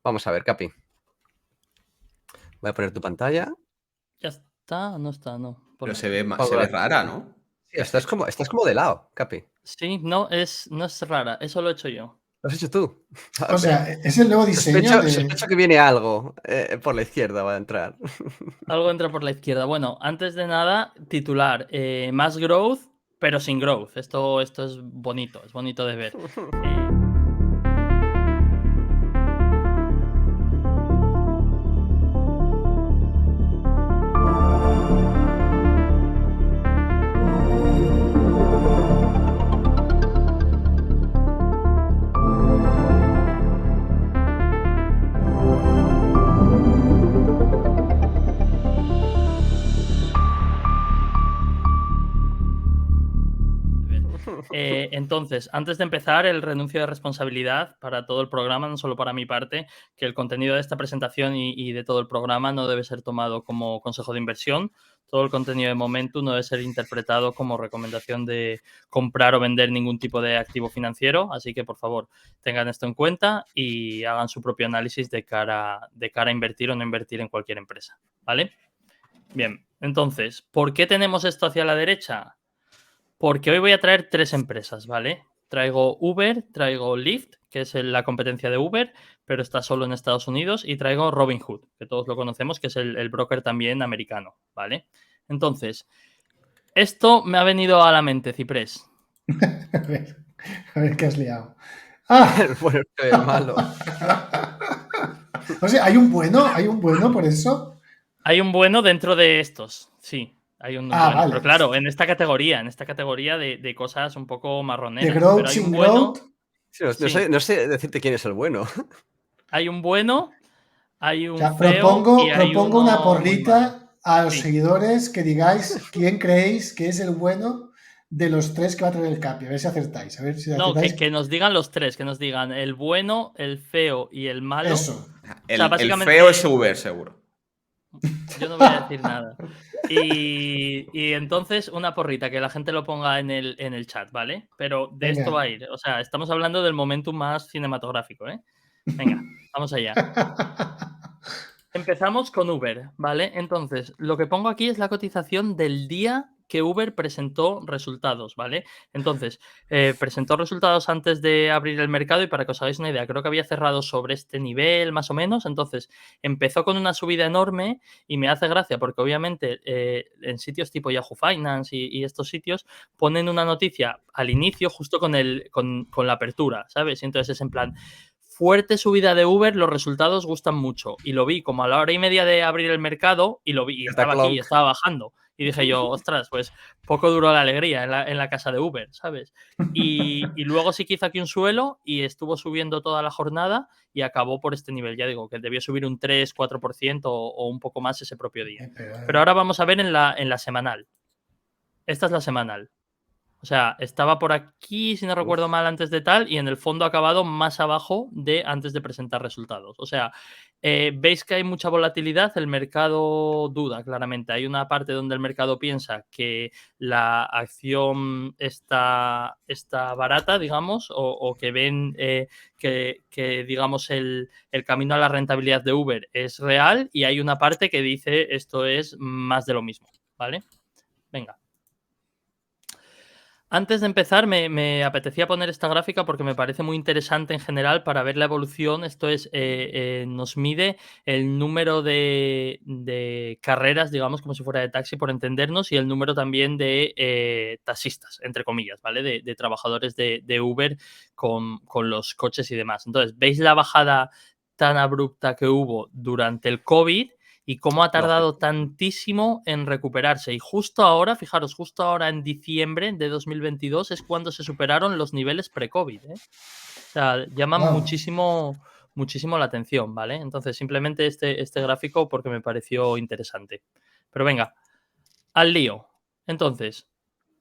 Vamos a ver, Capi. Voy a poner tu pantalla. Ya está, no está, no. Pero Ponlo. se ve rara, ¿no? Sí, estás como de lado, Capi. Sí, no es rara, eso lo he hecho yo. Lo has hecho tú. O sea, es el nuevo diseño Sospecho que viene algo por la izquierda, va a entrar. Algo entra por la izquierda. Bueno, antes de nada, titular, más growth, pero sin growth. Esto es bonito de ver. Entonces, antes de empezar, el renuncio de responsabilidad para todo el programa, no solo para mi parte, que el contenido de esta presentación y de todo el programa no debe ser tomado como consejo de inversión. Todo el contenido de Momentum no debe ser interpretado como recomendación de comprar o vender ningún tipo de activo financiero. Así que, por favor, tengan esto en cuenta y hagan su propio análisis de cara a invertir o no invertir en cualquier empresa. ¿Vale? Bien, entonces, ¿por qué tenemos esto hacia la derecha? Porque hoy voy a traer 3 empresas, ¿vale? Traigo Uber, traigo Lyft, que es la competencia de Uber, pero está solo en Estados Unidos, y traigo Robinhood, que todos lo conocemos, que es el broker también americano, ¿vale? Entonces, esto me ha venido a la mente, Ciprés. A ver qué has liado. ¡Ah! El bueno es el malo. O sea, ¿hay un bueno por eso? Hay un bueno dentro de estos, sí. Hay un bueno. Vale. Pero claro, en esta categoría de cosas un poco marroneras. De growth pero hay un sin bueno. growth. Sí, no sé decirte quién es el bueno. Hay un bueno, hay un O sea, feo y hay propongo una uno muy malo. porrita a los Sí. seguidores que digáis quién creéis que es el bueno de los 3 que va a traer el Capi. A ver si acertáis. No, que nos digan los 3, que nos digan el bueno, el feo y el malo. Eso. El básicamente, feo es Uber, seguro. Yo no voy a decir nada. Y entonces una porrita, que la gente lo ponga en el chat, ¿vale? Pero de Venga. esto va a ir. O sea, estamos hablando del momentum más cinematográfico, ¿eh? Venga, vamos allá. Empezamos con Uber, ¿vale? Entonces, lo que pongo aquí es la cotización del día que Uber presentó resultados, ¿vale? Entonces, presentó resultados antes de abrir el mercado y para que os hagáis una idea, creo que había cerrado sobre este nivel más o menos. Entonces, empezó con una subida enorme y me hace gracia porque obviamente en sitios tipo Yahoo Finance y estos sitios ponen una noticia al inicio justo con la apertura, ¿sabes? Y entonces es en plan... Fuerte subida de Uber, los resultados gustan mucho. Y lo vi como a la hora y media de abrir el mercado y lo vi, y estaba aquí, y estaba bajando. Y dije yo, ostras, pues poco duró la alegría en la casa de Uber, ¿sabes? Y luego sí que hizo aquí un suelo y estuvo subiendo toda la jornada y acabó por este nivel. Ya digo, que debió subir un 3-4% o un poco más ese propio día. Pero ahora vamos a ver en la semanal. Esta es la semanal. O sea, estaba por aquí, si no recuerdo mal, antes de tal, y en el fondo ha acabado más abajo de antes de presentar resultados. O sea, veis que hay mucha volatilidad, el mercado duda, claramente. Hay una parte donde el mercado piensa que la acción está barata, digamos, o que ven que digamos, el camino a la rentabilidad de Uber es real, y hay una parte que dice esto es más de lo mismo, ¿vale? Venga. Antes de empezar, me apetecía poner esta gráfica porque me parece muy interesante en general para ver la evolución. Esto es, nos mide el número de carreras, digamos, como si fuera de taxi, por entendernos, y el número también de taxistas, entre comillas, ¿vale? De trabajadores de Uber con los coches y demás. Entonces, ¿veis la bajada tan abrupta que hubo durante el COVID? Y cómo ha tardado tantísimo en recuperarse. Y justo ahora, fijaros, justo ahora en diciembre de 2022 es cuando se superaron los niveles pre-COVID, ¿eh? O sea, llama muchísimo la atención, ¿vale? Entonces, simplemente este gráfico porque me pareció interesante. Pero venga, al lío. Entonces,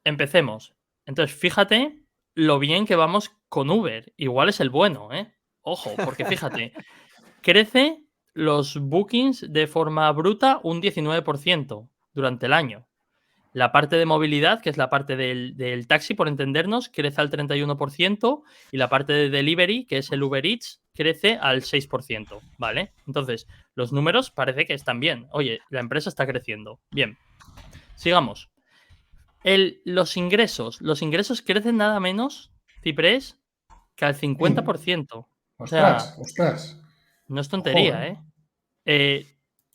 empecemos. Entonces, fíjate lo bien que vamos con Uber. Igual es el bueno, ¿eh? Ojo, porque fíjate, crece los bookings de forma bruta un 19% durante el año. La parte de movilidad, que es la parte del taxi, por entendernos, crece al 31%, y la parte de delivery, que es el Uber Eats, crece al 6%, ¿vale? Entonces, los números parece que están bien. Oye, la empresa está creciendo. Bien. Sigamos. Los ingresos crecen nada menos, Ciprés, que al 50%. O sea, Ostras. no es tontería, Ojo, ¿eh?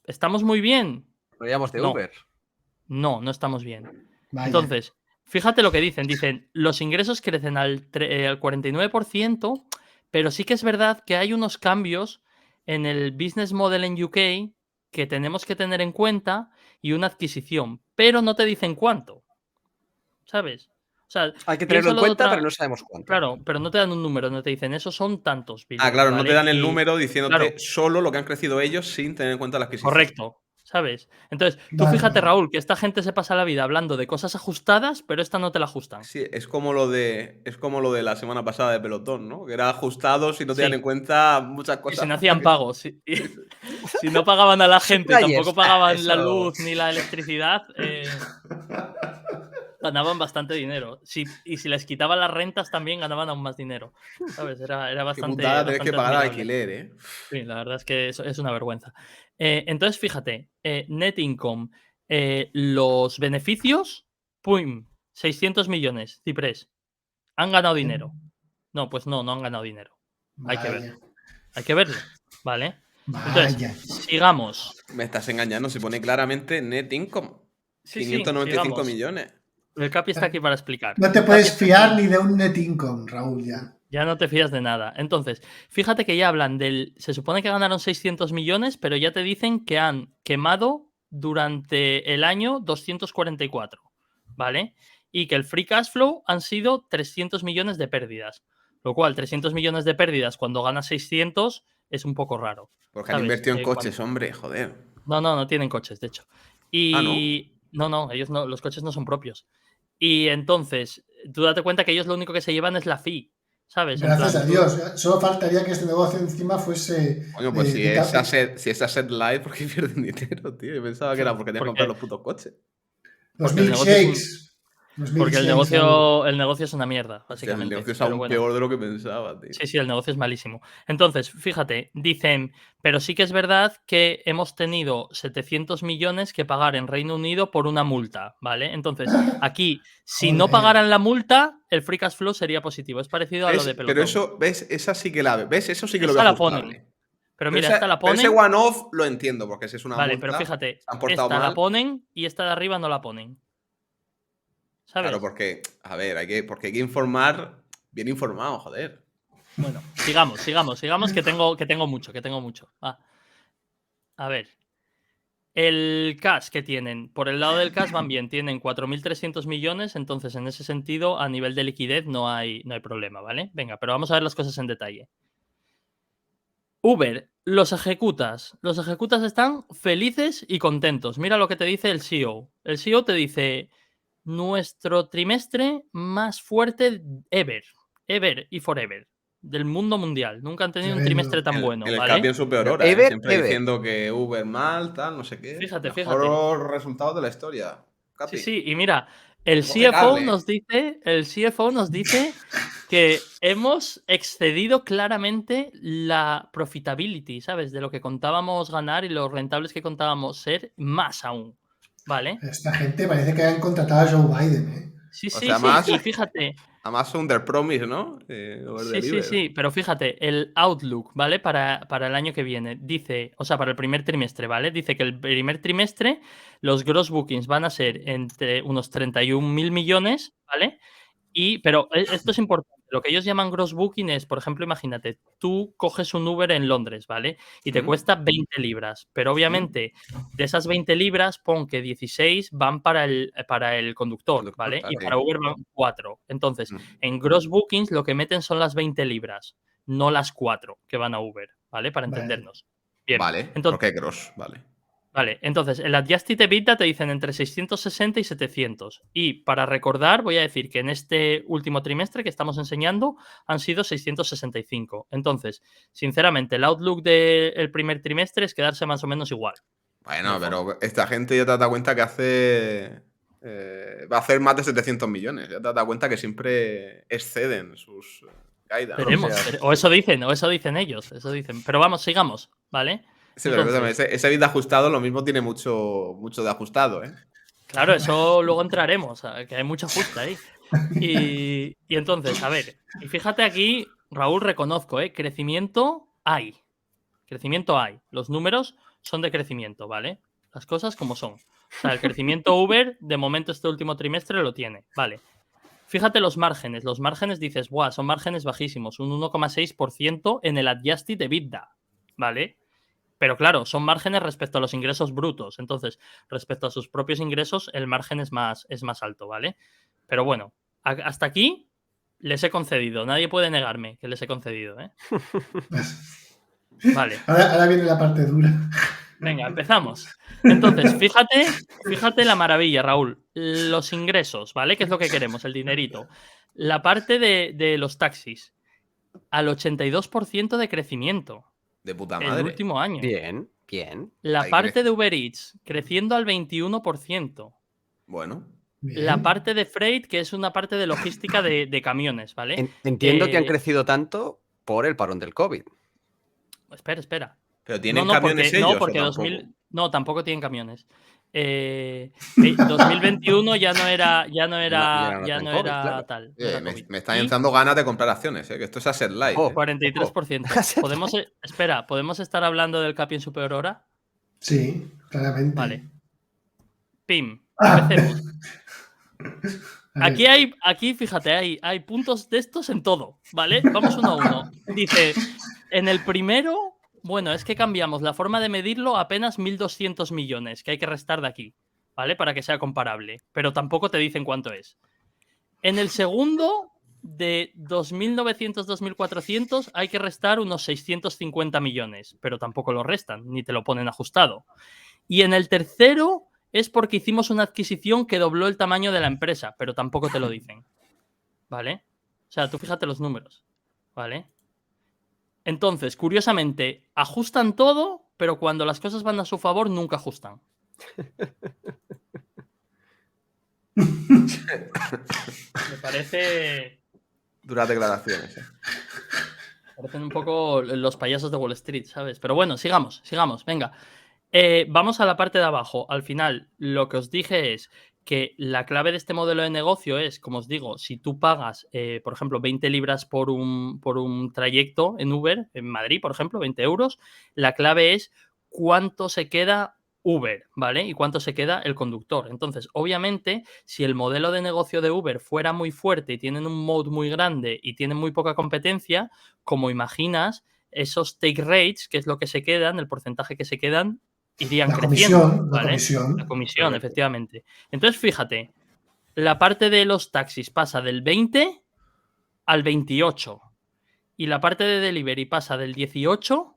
¿Estamos muy bien? No íbamos de No. Uber. No estamos bien. Vaya. Entonces, fíjate lo que dicen. Dicen, los ingresos crecen al 49%, pero sí que es verdad que hay unos cambios en el business model en UK que tenemos que tener en cuenta y una adquisición, pero no te dicen cuánto, ¿sabes? O sea, Hay que tenerlo en piénsalo de cuenta, otra... pero no sabemos cuánto. Claro, pero no te dan un número, no te dicen, esos son tantos billones, Claro, no ¿vale? te dan el Y- número diciéndote claro, solo lo que han crecido ellos sin tener en cuenta la adquisición. correcto, ¿sabes? Entonces, tú Vale, fíjate, vale. Raúl, que esta gente se pasa la vida hablando de cosas ajustadas, pero esta no te la ajustan. Sí, es como lo de la semana pasada de Pelotón, ¿no? Que era ajustado si no tenían Sí. en cuenta muchas Y cosas. si no hacían pagos, si no pagaban a la gente y Suppliers, tampoco pagaban la eso. luz ni la electricidad, ganaban bastante dinero. Y si les quitaban las rentas también ganaban aún más dinero. ¿Sabes? Era Qué bastante, putada tener que bastante pagar admirable. alquiler, ¿eh? Sí, la verdad es que es una vergüenza. Entonces, fíjate, net income, los beneficios, ¡pum! 600 millones, Ciprés. ¿Han ganado dinero? No, pues no han ganado dinero. Hay que Vaya. verlo. Hay que verlo, ¿vale? Entonces, Vaya. sigamos. Me estás engañando, se pone claramente net income. Sí, 595 sigamos. millones. El Capi está aquí para explicar. No te El puedes Capi está fiar aquí. ni de un net income, Raúl, ya. Ya no te fías de nada. Entonces, fíjate que ya hablan del... Se supone que ganaron 600 millones, pero ya te dicen que han quemado durante el año 244, ¿vale? Y que el free cash flow han sido 300 millones de pérdidas. Lo cual, 300 millones de pérdidas cuando ganas 600 es un poco raro. Porque han ¿Sabes? invertido en Cuando- coches, hombre, joder. No tienen coches, de hecho. Ah, ¿no? Y no, ellos no, los coches no son propios. Y entonces, tú date cuenta que ellos lo único que se llevan es la fee, ¿sabes? En Gracias plan, a Dios. Solo faltaría que este negocio encima fuese. Coño, pues si de es ca- asset light, ¿por qué pierden dinero, tío? Yo pensaba que era porque tenías que comprar los putos coches. Los porque el negocio es un- milkshakes. Los porque el milkshakes, Raúl. negocio es una mierda, Hostia, el básicamente. negocio es Pero aún bueno. peor de lo que pensaba, tío. Sí, el negocio es malísimo. Entonces, fíjate, dicen, pero sí que es verdad que hemos tenido 700 millones que pagar en Reino Unido por una multa, ¿vale? Entonces, aquí, si no Joder. pagaran la multa, el free cash flow sería positivo. Es parecido a lo de Pero Pelotón. eso, ¿ves? Esa sí que la ¿ves? Eso sí que lo Esa veo la ponen. ajustable. Pero mira, esta la Pero ese ponen. one-off lo entiendo, porque si es una Vale, multa, pero fíjate, se han portado esta la mal. ponen y esta de arriba no la ponen. ¿Sabes? Claro, porque, a ver, porque hay que informar bien informado, joder. Bueno, sigamos, que tengo mucho. Va. A ver. El cash que tienen. Por el lado del cash van bien, tienen 4.300 millones, entonces en ese sentido, a nivel de liquidez no hay problema, ¿vale? Venga, pero vamos a ver las cosas en detalle. Uber, los ejecutas están felices y contentos. Mira lo que te dice el CEO. El CEO te dice, nuestro trimestre más fuerte ever y forever, del mundo mundial. Nunca han tenido un Tremendo. trimestre tan bueno, En el ¿vale? Capi en su peor Pero hora, ¿eh? ever, Siempre ever. diciendo que Uber mal, tal, no sé qué. Fíjate. Mejor resultado de la historia. Capi. Sí, y mira, el Coge CFO cable. nos dice que hemos excedido claramente la profitability, ¿sabes? De lo que contábamos ganar y los rentables que contábamos ser, más aún, ¿vale? Esta gente parece que hayan contratado a Joe Biden, ¿eh? Sí, O sea, y fíjate, Además, under promise, ¿no? sí, pero fíjate, el outlook, ¿vale? Para el año que viene, dice, o sea, para el primer trimestre, ¿vale? Dice que el primer trimestre los gross bookings van a ser entre unos 31.000 millones, ¿vale? Pero esto es importante. Lo que ellos llaman gross booking es, por ejemplo, imagínate, tú coges un Uber en Londres, ¿vale? Y te cuesta 20 libras. Pero obviamente, de esas 20 libras, pon que 16 van para el conductor, ¿vale? Y para Uber van 4. Entonces, en gross bookings lo que meten son las 20 libras, no las 4 que van a Uber, ¿vale? Para Vale. entendernos. Bien. Vale, Entonces, porque hay gross, vale. Vale, entonces, el Adjusted EBITDA te dicen entre 660 y 700. Y para recordar, voy a decir que en este último trimestre que estamos enseñando han sido 665. Entonces, sinceramente, el outlook del primer trimestre es quedarse más o menos igual. Bueno, pero esta gente ya te has dado cuenta que va a hacer más de 700 millones. Ya te has dado cuenta que siempre exceden caída, ¿no? Veremos. O sea- O eso dicen ellos. Eso dicen. Pero vamos, sigamos, ¿vale? Sí, pero Entonces, ese bit de ajustado lo mismo tiene mucho de ajustado, ¿eh? claro, eso luego entraremos, que hay mucho ajuste ahí. Y entonces, a ver, y fíjate aquí, Raúl, reconozco, crecimiento hay. Crecimiento hay. Los números son de crecimiento, ¿vale? Las cosas como son. O sea, el crecimiento Uber, de momento este último trimestre lo tiene, ¿vale? Fíjate los márgenes. Los márgenes dices, ¡buah! Son márgenes bajísimos. Un 1,6% en el adjusted EBITDA, ¿vale? Pero claro, son márgenes respecto a los ingresos brutos. Entonces, respecto a sus propios ingresos, el margen es más alto, ¿vale? Pero bueno, hasta aquí les he concedido. Nadie puede negarme que les he concedido, ¿eh? Vale. Ahora viene la parte dura. Venga, empezamos. Entonces, fíjate la maravilla, Raúl. Los ingresos, ¿vale? ¿Qué es lo que queremos? El dinerito. La parte de los taxis, al 82% de crecimiento De puta el madre. último año. Bien, bien. La Ahí parte crece. de Uber Eats, creciendo al 21%. Bueno. Bien. La parte de freight, que es una parte de logística de camiones, ¿vale? Entiendo que han crecido tanto por el parón del COVID. Espera. Pero tienen No, camiones porque, ellos. no, porque ¿O 2000. tampoco? No, tampoco tienen camiones. 2021 ya no era Ya no era COVID, claro. tal. no Oye, era COVID. me están Y entrando ganas de comprar acciones, ¿eh? Que esto es asset light. Ojo. ¿eh? 43%. ¿Podemos estar hablando del Capi en superior hora? Sí, claramente. Vale. Pim. Ah. Empecemos. A ver. Aquí, fíjate, hay puntos de estos en todo, ¿vale? Vamos uno a uno. Dice, en el primero, bueno, es que cambiamos la forma de medirlo a apenas 1.200 millones, que hay que restar de aquí, ¿vale? Para que sea comparable, pero tampoco te dicen cuánto es. En el segundo, de 2.900, 2.400, hay que restar unos 650 millones, pero tampoco lo restan, ni te lo ponen ajustado. Y en el tercero es porque hicimos una adquisición que dobló el tamaño de la empresa, pero tampoco te lo dicen, ¿vale? O sea, tú fíjate los números, ¿vale? Entonces, curiosamente, ajustan todo, pero cuando las cosas van a su favor, nunca ajustan. Me parece... Duras declaraciones. Parecen un poco los payasos de Wall Street, ¿sabes? Pero bueno, sigamos, venga. Vamos a la parte de abajo. Al final, lo que os dije es que la clave de este modelo de negocio es, como os digo, si tú pagas, por ejemplo, 20 libras por un trayecto en Uber, en Madrid, por ejemplo, 20 euros, la clave es cuánto se queda Uber, ¿vale? Y cuánto se queda el conductor. Entonces, obviamente, si el modelo de negocio de Uber fuera muy fuerte y tienen un moat muy grande y tienen muy poca competencia, como imaginas, esos take rates, que es lo que se quedan, el porcentaje que se quedan, irían creciendo, ¿vale? La comisión, Correcto. efectivamente. Entonces, fíjate, la parte de los taxis pasa del 20 al 28 y la parte de delivery pasa del 18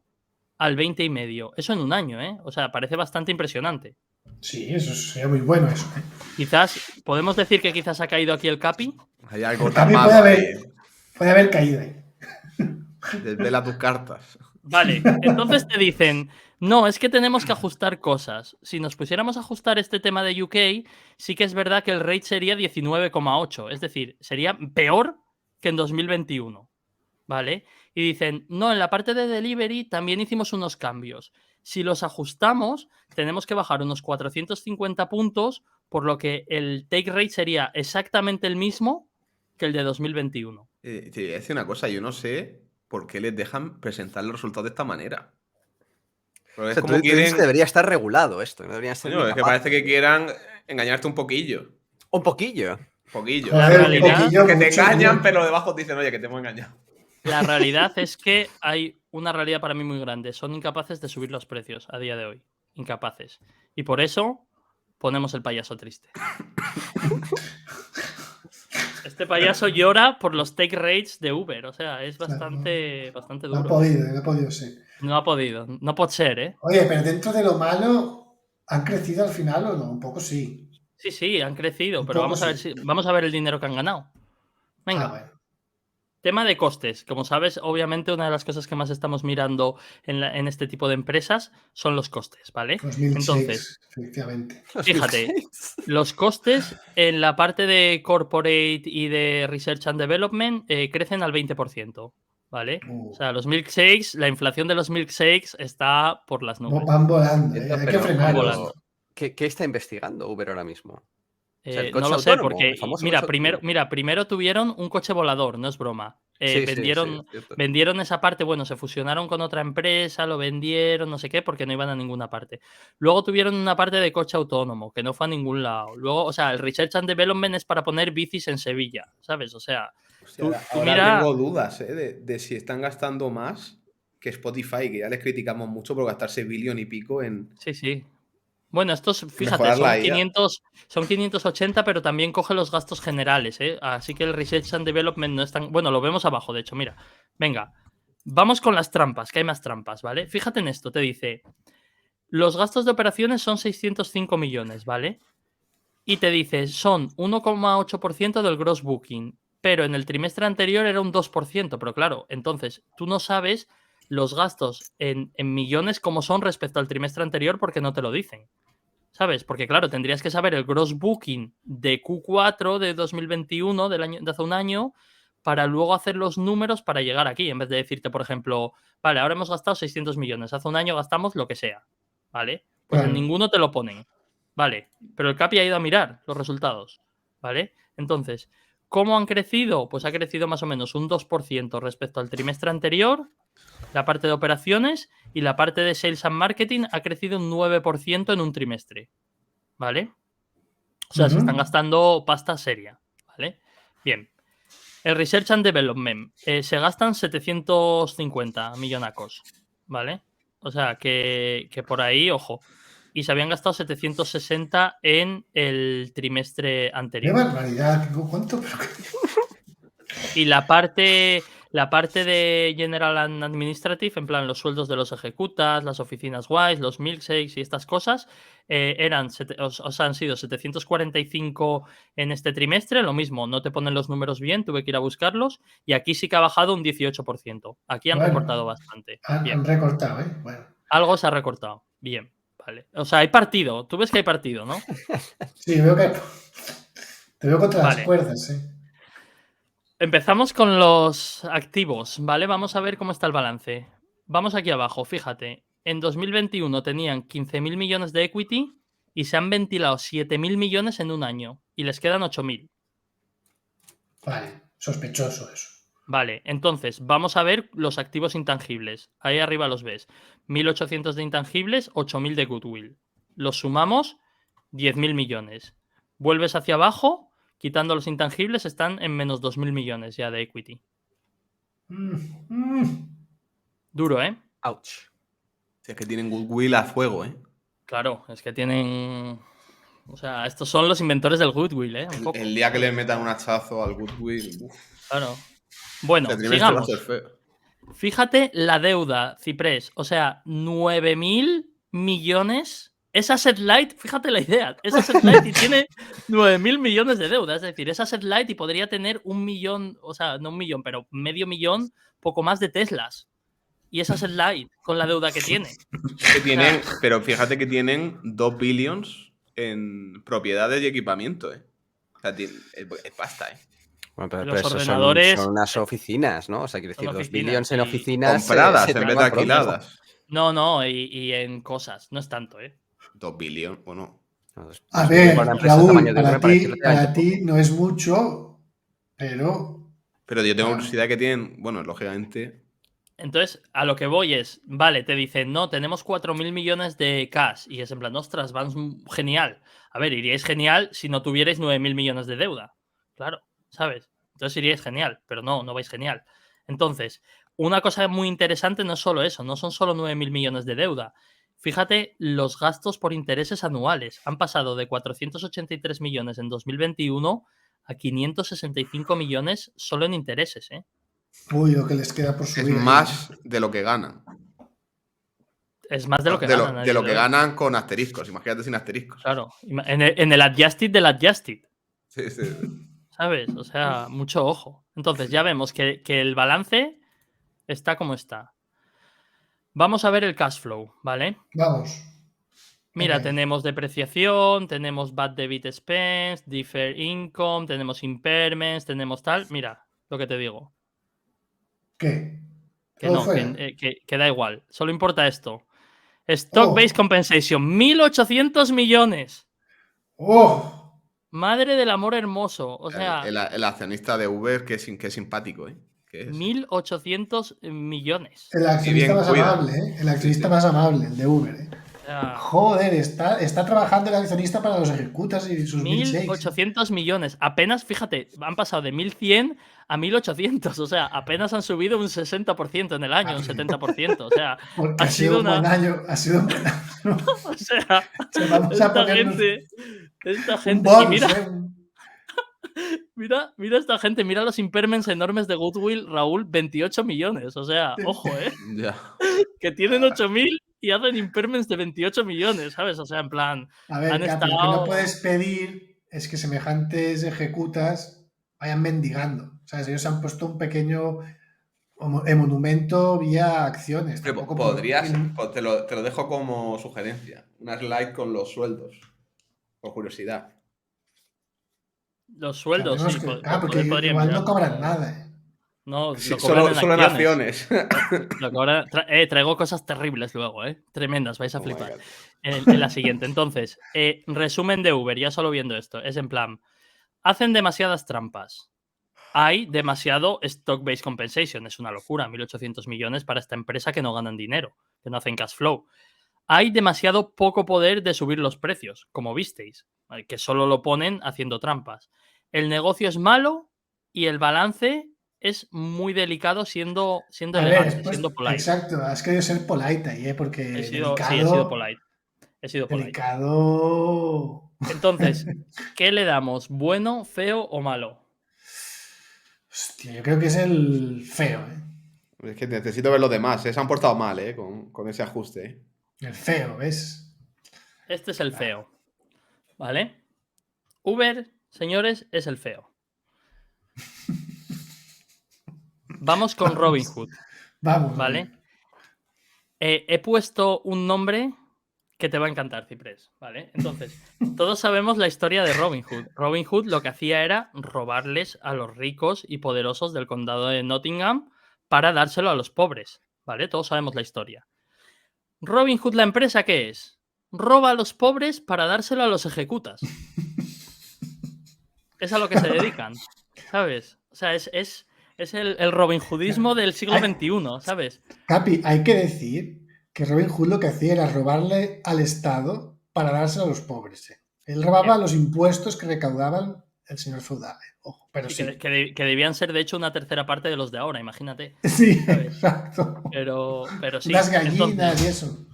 al 20,5. Eso en un año, ¿eh? O sea, parece bastante impresionante. Sí, eso sería muy bueno eso, ¿eh? Quizás, ¿podemos decir que quizás ha caído aquí el Capi? Hay algo El Capi tapado ahí. puede haber caído ahí. Desvela tus cartas. Vale, entonces te dicen, no, es que tenemos que ajustar cosas. Si nos pusiéramos a ajustar este tema de UK, sí que es verdad que el rate sería 19,8, es decir, sería peor que en 2021, ¿vale? Y dicen, no, en la parte de delivery también hicimos unos cambios. Si los ajustamos, tenemos que bajar unos 450 puntos, por lo que el take rate sería exactamente el mismo que el de 2021. Te voy a decir una cosa, yo no sé por qué les dejan presentar los resultados de esta manera. Porque O es sea, como tú dices quieren... que debería estar regulado esto. No deberían ser Coño, ni es que capaces. parece que quieran engañarte un poquillo. Un poquillo. Poquillo. La Joder, realidad- poquillo, Que te mucho, engañan, tío. pero debajo te dicen, oye, que te hemos engañado. La realidad es que hay una realidad para mí muy grande. Son incapaces de subir los precios a día de hoy. Incapaces. Y por eso ponemos el payaso triste. Este payaso llora por los take rates de Uber. O sea, es bastante No ha duro. podido ser. No ha podido. No puede ser, ¿eh? Oye, pero dentro de lo malo, ¿han crecido al final o no? Un poco sí. Sí, han crecido. Un Pero poco vamos a ver sí. vamos a ver el dinero que han ganado. Venga. Ah, bueno. tema de costes. Como sabes, obviamente una de las cosas que más estamos mirando en este tipo de empresas son los costes, ¿vale? Los Entonces, milkshakes, efectivamente. Los fíjate, milkshakes. los costes en la parte de corporate y de research and development crecen al 20%, ¿vale? O sea, los milkshakes, la inflación de los milkshakes está por las nubes. Van volando, Entiendo, hay que pero- frenarlos. volando. ¿Qué está investigando Uber ahora mismo? O sea, el No coche lo sé, autónomo, porque el famoso mira, coche autónomo. primero tuvieron un coche volador, no es broma. Sí, sí, es cierto. Vendieron esa parte, bueno, se fusionaron con otra empresa, lo vendieron, no sé qué, porque no iban a ninguna parte. Luego tuvieron una parte de coche autónomo, que no fue a ningún lado. Luego, o sea, el Research and Development es para poner bicis en Sevilla, ¿sabes? O sea, Hostia, tú ahora mira. tengo dudas de si están gastando más que Spotify, que ya les criticamos mucho por gastarse billón y pico en Sí, sí. Bueno, estos, fíjate, mejorar la son IA. 580, pero también coge los gastos generales, ¿eh? Así que el Research and Development no es tan... Bueno, lo vemos abajo, de hecho, mira. Venga, vamos con las trampas, que hay más trampas, ¿vale? Fíjate en esto, te dice, los gastos de operaciones son 605 millones, ¿vale? Y te dice, son 1,8% del gross booking, pero en el trimestre anterior era un 2%, pero claro, entonces tú no sabes los gastos en millones como son respecto al trimestre anterior porque no te lo dicen. ¿Sabes? Porque claro, tendrías que saber el gross booking de Q4 de 2021, del año, de hace un año, para luego hacer los números para llegar aquí, en vez de decirte, por ejemplo, vale, ahora hemos gastado 600 millones, hace un año gastamos lo que sea, ¿vale? Pues en Claro. ninguno te lo ponen, ¿vale? Pero el CAPI ha ido a mirar los resultados, ¿vale? Entonces, ¿cómo han crecido? Pues ha crecido más o menos un 2% respecto al trimestre anterior, la parte de operaciones, y la parte de sales and marketing ha crecido un 9% en un trimestre, ¿vale? O sea, se están gastando pasta seria, ¿vale? Bien. El Research and Development se gastan 750 millonacos, ¿vale? O sea, que por ahí, ojo. Y se habían gastado 760 en el trimestre ¡Qué anterior. barbaridad! ¿Cuánto? Y la parte de General and Administrative, en plan los sueldos de los ejecutas, las oficinas guays, los milkshakes y estas cosas, han sido 745 en este trimestre. Lo mismo, no te ponen los números bien, tuve que ir a buscarlos. Y aquí sí que ha bajado un 18%. Aquí han recortado bastante. Bien. Han recortado, ¿eh? Bueno. Algo se ha recortado. Bien. Vale. O sea, hay partido. Tú ves que hay partido, ¿no? Sí, veo que te veo contra las Vale. cuerdas, ¿eh? Empezamos con los activos, ¿vale? Vamos a ver cómo está el balance. Vamos aquí abajo, fíjate. En 2021 tenían 15.000 millones de equity y se han ventilado 7.000 millones en un año y les quedan 8.000. Vale, sospechoso eso. Vale, entonces vamos a ver los activos intangibles. Ahí arriba los ves. 1.800 de intangibles, 8.000 de goodwill. Los sumamos, 10.000 millones. Vuelves hacia abajo, quitando los intangibles, están en menos 2.000 millones ya de equity. Duro, ¿eh? Ouch. Si es que tienen goodwill a fuego, ¿eh? Claro, es que tienen... O sea, estos son los inventores del goodwill, ¿eh? Un poco. El día que les metan un hachazo al goodwill, Claro. Bueno, este trimestre va a sigamos. ser feo. Fíjate la deuda, Ciprés. O sea, 9.000 millones. Es asset light, fíjate la idea. Es asset light y tiene 9.000 millones de deuda. Es decir, es asset light y podría tener 1.000.000, o sea, no 1.000.000, pero medio millón, poco más de Teslas. Y es asset light con la deuda que tiene. Que tienen, pero fíjate que tienen 2 billions en propiedades y equipamiento, ¿eh? O sea, es pasta, ¿eh? Bueno, pero Los eso ordenadores- son unas oficinas, ¿no? O sea, quiero Son decir, 2 oficinas, billions en y- oficinas. Compradas en te vez de van pronto. alquiladas. No, y en cosas. No es tanto, ¿eh? 2 billions, o no. No, dos- A dos ver, billions para una empresa del tamaño Raúl, de Uber me parece relativamente para ti no es mucho, pero Pero yo tengo Ah. curiosidad que tienen, bueno, lógicamente, Entonces, a lo que voy es, vale, te dicen, no, tenemos 4.000 millones de cash. Y es en plan, ostras, van genial. A ver, iríais genial si no tuvierais 9.000 millones de deuda. Claro, ¿sabes? Entonces iríais genial, pero no vais genial. Entonces, una cosa muy interesante no es solo eso, no son solo 9.000 millones de deuda. Fíjate, los gastos por intereses anuales han pasado de 483 millones en 2021 a 565 millones solo en intereses, ¿eh? uy, lo que les queda por es subir. ahí. más de lo que ganan. Es más de lo que ganan. a De día lo de que hoy. ganan con asteriscos. Imagínate sin asteriscos. Claro, en el adjusted del adjusted. Sí, sí. ¿sabes? O sea, mucho ojo. Entonces, ya vemos que el balance está como está. Vamos a ver el cash flow, ¿vale? Vamos. Mira, Venga, tenemos depreciación, tenemos bad debit expense, deferred income, tenemos impairments, tenemos tal. Mira, lo que te digo. ¿qué? Que Todo no, fuera. que da igual. Solo importa esto. Stock-based Oh, compensation, 1.800 millones. oh. Madre del amor hermoso. O El, sea, el- el accionista de Uber, que es simpático, ¿eh? Que es, 1.800 millones. El y accionista bien más cuida. amable, ¿eh? El Sí, accionista sí. más amable, el de Uber, ¿eh? O sea, Joder, está trabajando el accionista para los ejecutas y sus milkshakes. 1.800 millones. Apenas, fíjate, han pasado de 1.100 a 1.800. O sea, apenas han subido un 60% en el año, un 70%. O sea, Porque ha ha sido sido un buen una. año, ha sido un buen año. O sea, Vamos a esta ponernos gente. Esta un gente. Y bonus, mira, ¿eh? mira esta gente, mira los impairments enormes de Goodwill, Raúl, 28 millones. O sea, ojo, Ya. que tienen 8.000 y hacen impairments de 28 millones, ¿sabes? O sea, en plan, A ver, han Capi, lo que no estado. puedes pedir es que semejantes ejecutas vayan mendigando. ¿Sabes? Ellos han puesto un pequeño monumento vía acciones. Pero Tampoco podrías, te lo dejo como sugerencia. Una slide con los sueldos. Por curiosidad. Los sueldos, Sabemos sí, que. Porque podría igual no mirarlo. cobran nada, ¿eh? No, Sí, lo cobran en solo en acciones. acciones. Traigo cosas terribles luego, ¿eh? Tremendas, vais a Oh my flipar. God. En la siguiente. Entonces, resumen de Uber, ya solo viendo esto. Es en plan, hacen demasiadas trampas. Hay demasiado stock-based compensation. Es una locura, 1.800 millones para esta empresa que no ganan dinero, que no hacen cash flow. Hay demasiado poco poder de subir los precios, como visteis, que solo lo ponen haciendo trampas. El negocio es malo y el balance es muy delicado siendo A ver, elegante, siendo polite. exacto, has querido ser polite ahí, ¿eh? Porque Sí, he sido delicado. polite. He sido polite. Delicado. Entonces, ¿qué le damos? ¿Bueno, feo o malo? Hostia, yo creo que es el feo, ¿eh? Es que necesito ver los demás, ¿eh? Se han portado mal, ¿eh? Con ese ajuste, ¿eh? El feo, ¿ves? Este es el feo. ¿Vale? Uber, señores, es el feo. Vamos con Robinhood. Vamos, ¿Vale? He puesto un nombre que te va a encantar, Ciprés, ¿vale? Entonces, todos sabemos la historia de Robin Hood. Robin Hood lo que hacía era robarles a los ricos y poderosos del condado de Nottingham para dárselo a los pobres, ¿vale? Todos sabemos la historia. Robin Hood, la empresa, ¿qué es? Roba a los pobres para dárselo a los ejecutas. Es a lo que se dedican, ¿sabes? O sea, es el Robin Hoodismo del siglo XXI, ¿sabes? Capi, hay que decir que Robin Hood lo que hacía era robarle al Estado para dárselo a los pobres, ¿eh? Él robaba los impuestos que recaudaban el señor feudal, ¿eh? Ojo, pero Sí, sí. que debían ser, de hecho, una tercera parte de los de ahora, imagínate. Sí, ¿Sabes? exacto. Pero sí. Las gallinas Entonces, y eso.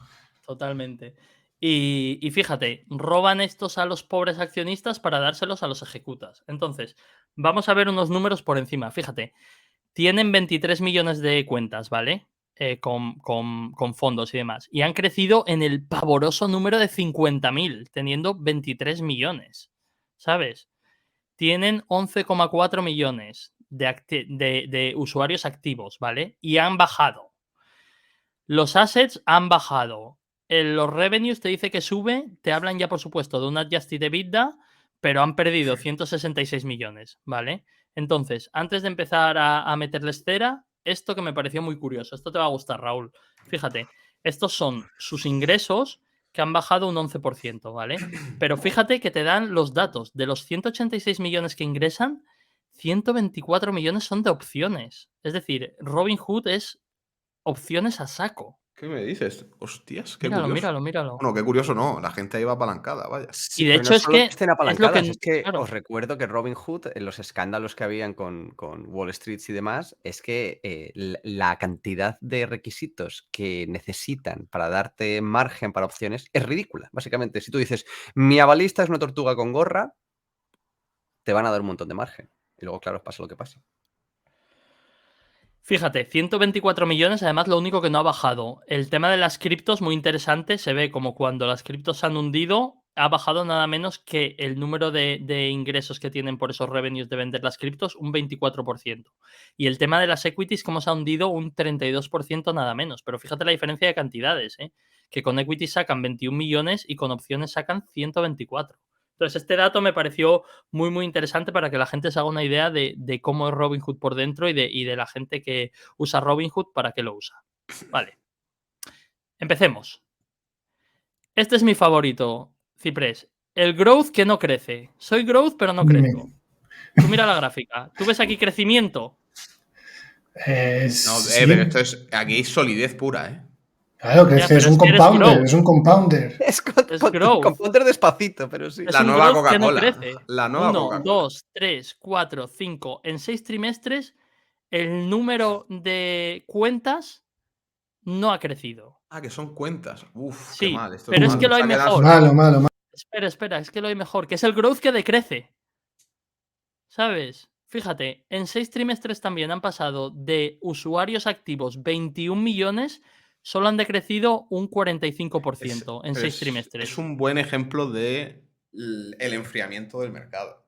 totalmente. Y fíjate, roban estos a los pobres accionistas para dárselos a los ejecutas. Entonces, vamos a ver unos números por encima. Fíjate, tienen 23 millones de cuentas, ¿vale? Con fondos y demás. Y han crecido en el pavoroso número de 50.000, teniendo 23 millones. ¿Sabes? Tienen 11,4 millones de usuarios activos, ¿vale? Y han bajado. Los assets han bajado. Los revenues te dice que sube, te hablan ya, por supuesto, de un adjusted EBITDA, pero han perdido 166 millones, ¿vale? Entonces, antes de empezar a meterles cera, esto que me pareció muy curioso, esto te va a gustar, Raúl. Fíjate, estos son sus ingresos que han bajado un 11%, ¿vale? Pero fíjate que te dan los datos. De los 186 millones que ingresan, 124 millones son de opciones. Es decir, Robinhood es opciones a saco. ¿Qué me dices? Hostias, qué Míralo, curioso. míralo, míralo. Bueno, qué curioso no. La gente ahí va apalancada, vaya. Y de Pero hecho no es solo que estén es lo apalancadas, que. es que Claro. os recuerdo que Robinhood, en los escándalos que habían con Wall Street y demás, es que la cantidad de requisitos que necesitan para darte margen para opciones es ridícula. Básicamente, si tú dices, mi avalista es una tortuga con gorra, te van a dar un montón de margen. Y luego, claro, pasa lo que pasa. Fíjate, 124 millones, además lo único que no ha bajado. El tema de las criptos, muy interesante, se ve como cuando las criptos se han hundido, ha bajado nada menos que el número de ingresos que tienen por esos revenues de vender las criptos un 24%. Y el tema de las equities, como se ha hundido un 32% nada menos. Pero fíjate la diferencia de cantidades, ¿eh? Que con equities sacan 21 millones y con opciones sacan 124. Entonces, este dato me pareció muy, muy interesante para que la gente se haga una idea de cómo es Robinhood por dentro y de la gente que usa Robinhood para qué lo usa. Vale. Empecemos. Este es mi favorito, Ciprés. El growth que no crece. Soy growth, pero no crezco. Tú mira la gráfica. ¿Tú ves aquí crecimiento? No, Sí. pero esto es. Aquí hay solidez pura, ¿eh? Claro, Ya, crece, pero es un es que eres compounder, growth. es un compounder. Es Es growth. con Ponder despacito, pero sí. Es La un nueva growth que no Coca-Cola. crece. La nueva 1, Coca-Cola. 2, 3, 4, 5. En 6 trimestres, el número de cuentas no ha crecido. Ah, que son cuentas. Uf, qué Sí, mal. Esto pero es mal. que lo hay Se ha quedado mejor. solo. Malo. Espera, es que lo hay mejor, que es el growth que decrece. ¿Sabes? Fíjate, en 6 trimestres también han pasado de usuarios activos 21 millones, solo han decrecido un 45% en Pero 6 trimestres. es un buen ejemplo de el enfriamiento del mercado.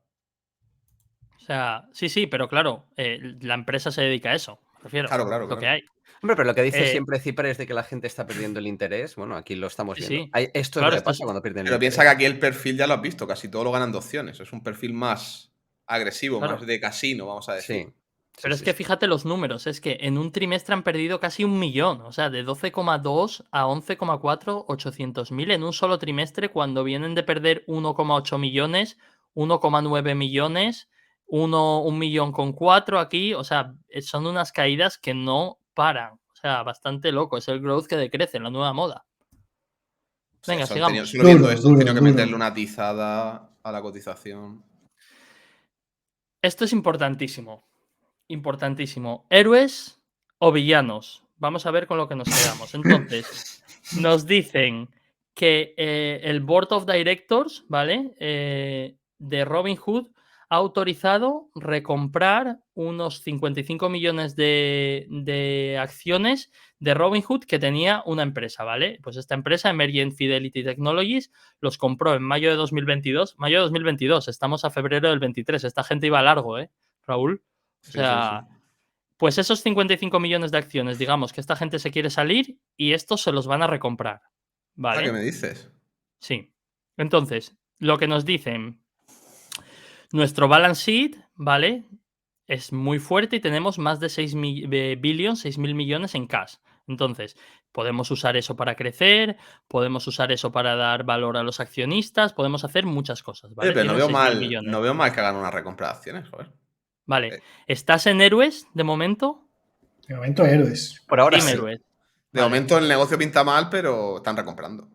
O sea, sí, pero claro, la empresa se dedica a eso, me refiero. Claro. Lo que hay. Hombre, pero lo que dice Eh, siempre Ciprés de que la gente está perdiendo el interés, bueno, aquí lo estamos Sí, viendo. sí. Esto Claro, es lo que esto pasa cuando pierden el Pero interés. piensa que aquí el perfil ya lo has visto. Casi todo lo ganan de opciones. Es un perfil más agresivo, Claro. más de casino, vamos a decir. Sí. Pero es que fíjate los números, es que en un trimestre han perdido casi 1 millón, o sea, de 12,2 a 11,4, 800.000 en un solo trimestre, cuando vienen de perder 1,8 millones, 1,9 millones, 1 millón con 4 aquí, o sea, son unas caídas que no paran, o sea, bastante loco, es el growth que decrece, la nueva moda. Venga, sigamos. Solo viendo esto, han Duro. tenido que meterle una tizada a la cotización. Esto es importantísimo. Importantísimo. ¿Héroes o villanos? Vamos a ver con lo que nos quedamos. Entonces, nos dicen que el Board of Directors, ¿vale? De Robinhood ha autorizado recomprar unos 55 millones de acciones de Robinhood que tenía una empresa, ¿vale? Pues esta empresa, Emergent Fidelity Technologies, los compró en mayo de 2022. Mayo de 2022, estamos a febrero del 23. Esta gente iba largo, ¿eh, Raúl? O sea, pues esos 55 millones de acciones, digamos que esta gente se quiere salir y estos se los van a recomprar. ¿Vale? ¿Qué me dices? Sí. Entonces, lo que nos dicen, nuestro balance sheet, ¿vale? Es muy fuerte y tenemos más de 6.000 millones en cash. Entonces, podemos usar eso para crecer, podemos usar eso para dar valor a los accionistas, podemos hacer muchas cosas, ¿vale? Oye, pero Tienen 6.000 millones. no veo mal que hagan una recompra de acciones, joder. Vale. ¿Estás en héroes de momento? De momento, héroes. Por ahora Team sí. héroes. De Vale. momento el negocio pinta mal, pero están recomprando.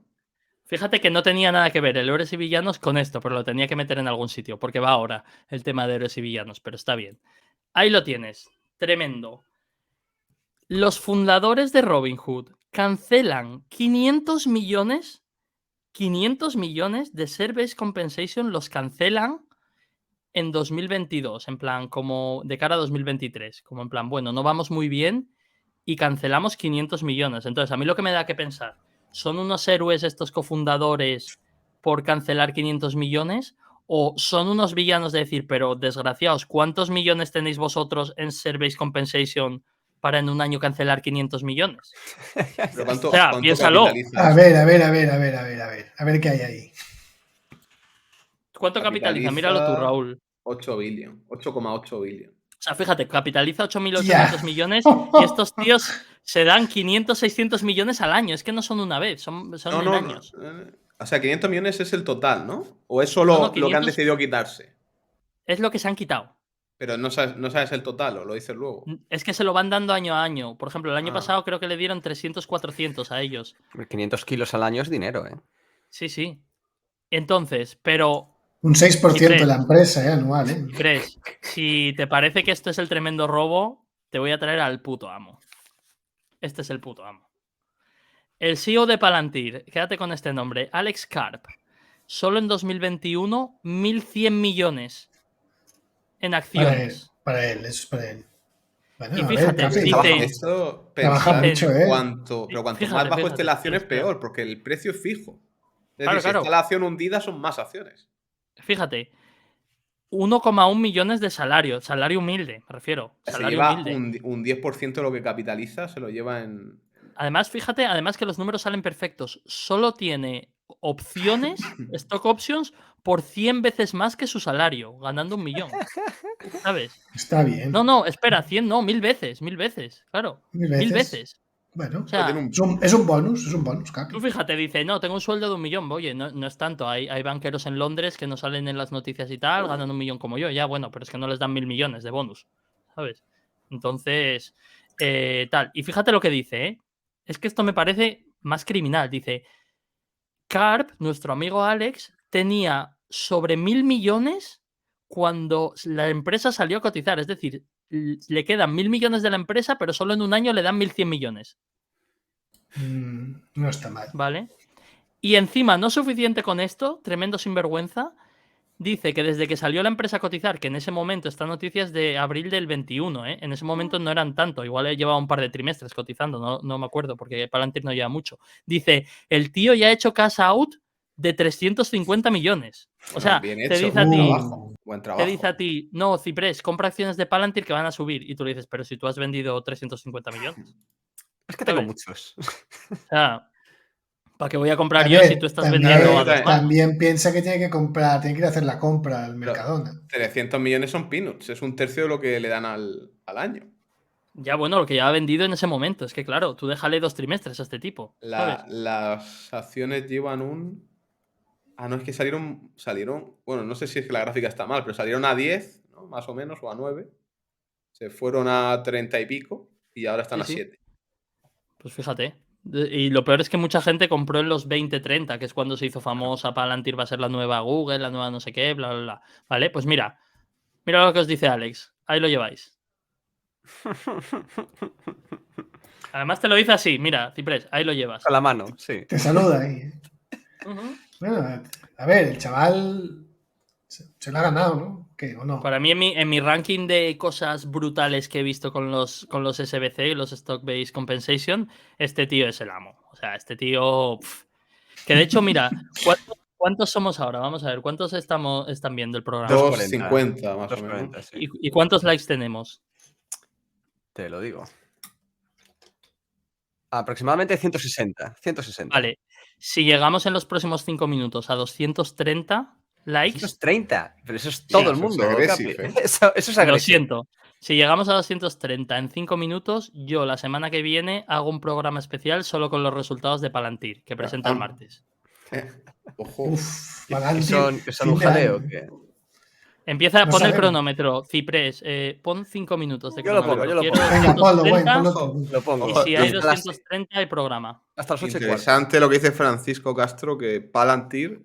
Fíjate que no tenía nada que ver el héroes y villanos con esto, pero lo tenía que meter en algún sitio, porque va ahora el tema de héroes y villanos, pero está bien. Ahí lo tienes. Tremendo. Los fundadores de Robinhood cancelan 500 millones de Share-Based Compensation, los cancelan en 2022, en plan, como de cara a 2023, como en plan, bueno, no vamos muy bien y cancelamos 500 millones. Entonces, a mí lo que me da que pensar, ¿son unos héroes estos cofundadores por cancelar 500 millones? ¿O son unos villanos de decir, pero desgraciados, ¿cuántos millones tenéis vosotros en Share-Based Compensation para en un año cancelar 500 millones? Pero ¿cuánto, O sea, cuánto piénsalo. capitaliza A esto? ver. A ver qué hay ahí. ¿Cuánto capitaliza? Míralo tú, Raúl. 8 billion, 8,8 billion. O sea, fíjate, capitaliza 8.800 Ya. millones y estos tíos se dan 500, 600 millones al año. Es que no son una vez, son en años. O sea, 500 millones es el total, ¿no? ¿O es solo No, lo que han 500 decidido quitarse? Es lo que se han quitado. Pero no sabes el total, ¿o lo dices luego? Es que se lo van dando año a año. Por ejemplo, el año Ah. pasado creo que le dieron 300, 400 a ellos. 500 kilos al año es dinero, ¿eh? Sí. Entonces, pero Un 6% de la Ciprés, empresa, anual, ¿eh? Ciprés, si te parece que esto es el tremendo robo, te voy a traer al puto amo. Este es el puto amo. El CEO de Palantir, quédate con este nombre, Alex Karp. Solo en 2021, 1.100 millones en acciones. Para él, eso es para él. Bueno, Y a ver, fíjate, casi. dicen- Esto, Trabaja pensad mucho, ¿eh? pero cuanto Fíjate, más bajo fíjate, esté la acción es espera. peor, porque el precio es fijo. Es Claro, decir, si claro. está la acción hundida, son más acciones. Fíjate, 1,1 millones de salario humilde, me refiero. Se Salario lleva humilde. un 10% de lo que capitaliza, se lo lleva en. Además, fíjate, además que los números salen perfectos. Solo tiene opciones, stock options, por 100 veces más que su salario, ganando 1 millón. ¿Sabes? Está bien. No, espera, 100 no, 1000 veces, claro. 1000 1000 veces. veces. Bueno, O sea, Tiene un- es un bonus, Capi. tú fíjate, dice, no, tengo un sueldo de 1 millón. Oye, no es tanto. Hay banqueros en Londres que no salen en las noticias y tal, ganan 1 millón como yo. Ya, bueno, pero es que no les dan 1000 millones de bonus, ¿sabes? Entonces, tal. Y fíjate lo que dice, ¿eh? Es que esto me parece más criminal. Dice, Karp, nuestro amigo Alex, tenía sobre 1000 millones cuando la empresa salió a cotizar. Es decir, le quedan 1000 millones de la empresa, pero solo en un año le dan 1100 millones. No está mal. ¿Vale? Y encima, no suficiente con esto, tremendo sinvergüenza, dice que desde que salió la empresa a cotizar, que en ese momento, esta noticia es de abril del 21, ¿eh? En ese momento no eran tanto, igual llevaba un par de trimestres cotizando, no me acuerdo, porque Palantir no lleva mucho. Dice, el tío ya ha hecho cash out de 350 millones. O sea, bien te hecho. dice a ti, Trabajo. Buen te trabajo. dice a ti, no, Ciprés, compra acciones de Palantir que van a subir. Y tú le dices, pero si tú has vendido 350 millones. Es que tengo ¿Sabes? muchos. O sea, ¿para qué voy a comprar A yo ver, si tú estás vendiendo a dos más? también piensa que tiene que comprar, tiene que ir a hacer la compra al Pero Mercadona. 300 millones son peanuts, es un tercio de lo que le dan al año. Ya, bueno, lo que ya ha vendido en ese momento. Es que, claro, tú déjale 2 trimestres a este tipo. ¿Sabes? Las acciones llevan un. Ah, no, es que salieron. Bueno, no sé si es que la gráfica está mal, pero salieron a 10, ¿no? Más o menos, o a 9. Se fueron a 30 y pico y ahora están Sí, a sí. 7. Pues fíjate. Y lo peor es que mucha gente compró en los 20-30, que es cuando se hizo famosa. Palantir va a ser la nueva Google, la nueva no sé qué, bla, bla, bla. Vale, pues mira lo que os dice Alex. Ahí lo lleváis. Además te lo dice así, mira, Ciprés, ahí lo llevas. Con la mano, sí. Te saluda ahí. Ujú. Bueno, a ver, el chaval se lo ha ganado, ¿no? ¿Qué? ¿O no? Para mí, en mi ranking de cosas brutales que he visto con los SBC, los Stock Based Compensation, este tío es el amo. O sea, este tío. Que de hecho, mira, ¿cuántos somos ahora? Vamos a ver, ¿cuántos están viendo el programa? 250 más o 240, menos. sí. ¿Y cuántos likes tenemos? Te lo digo. Aproximadamente 160. 160. Vale, si llegamos en los próximos 5 minutos a 230 likes, 130. Pero eso es todo el eso es mundo, agresivo, Capi. ¿eh? Eso es lo agresivo. siento. Si llegamos a 230 en 5 minutos, yo la semana que viene hago un programa especial solo con los resultados de Palantir, que presenta el martes. Ojo. Uf, ¿Que Palantir, son un fin de jaleo? año. ¿Qué? Empieza, No pon el sabemos. cronómetro, Ciprés, pon 5 minutos de Yo lo cronómetro. pongo, yo lo Quiero pongo. Venga, ponlo, 230, ponlo. Lo pongo. y Ojo, si hay hasta las- 230 hay programa. Hasta las 8:15. Interesante lo que dice Francisco Castro, que Palantir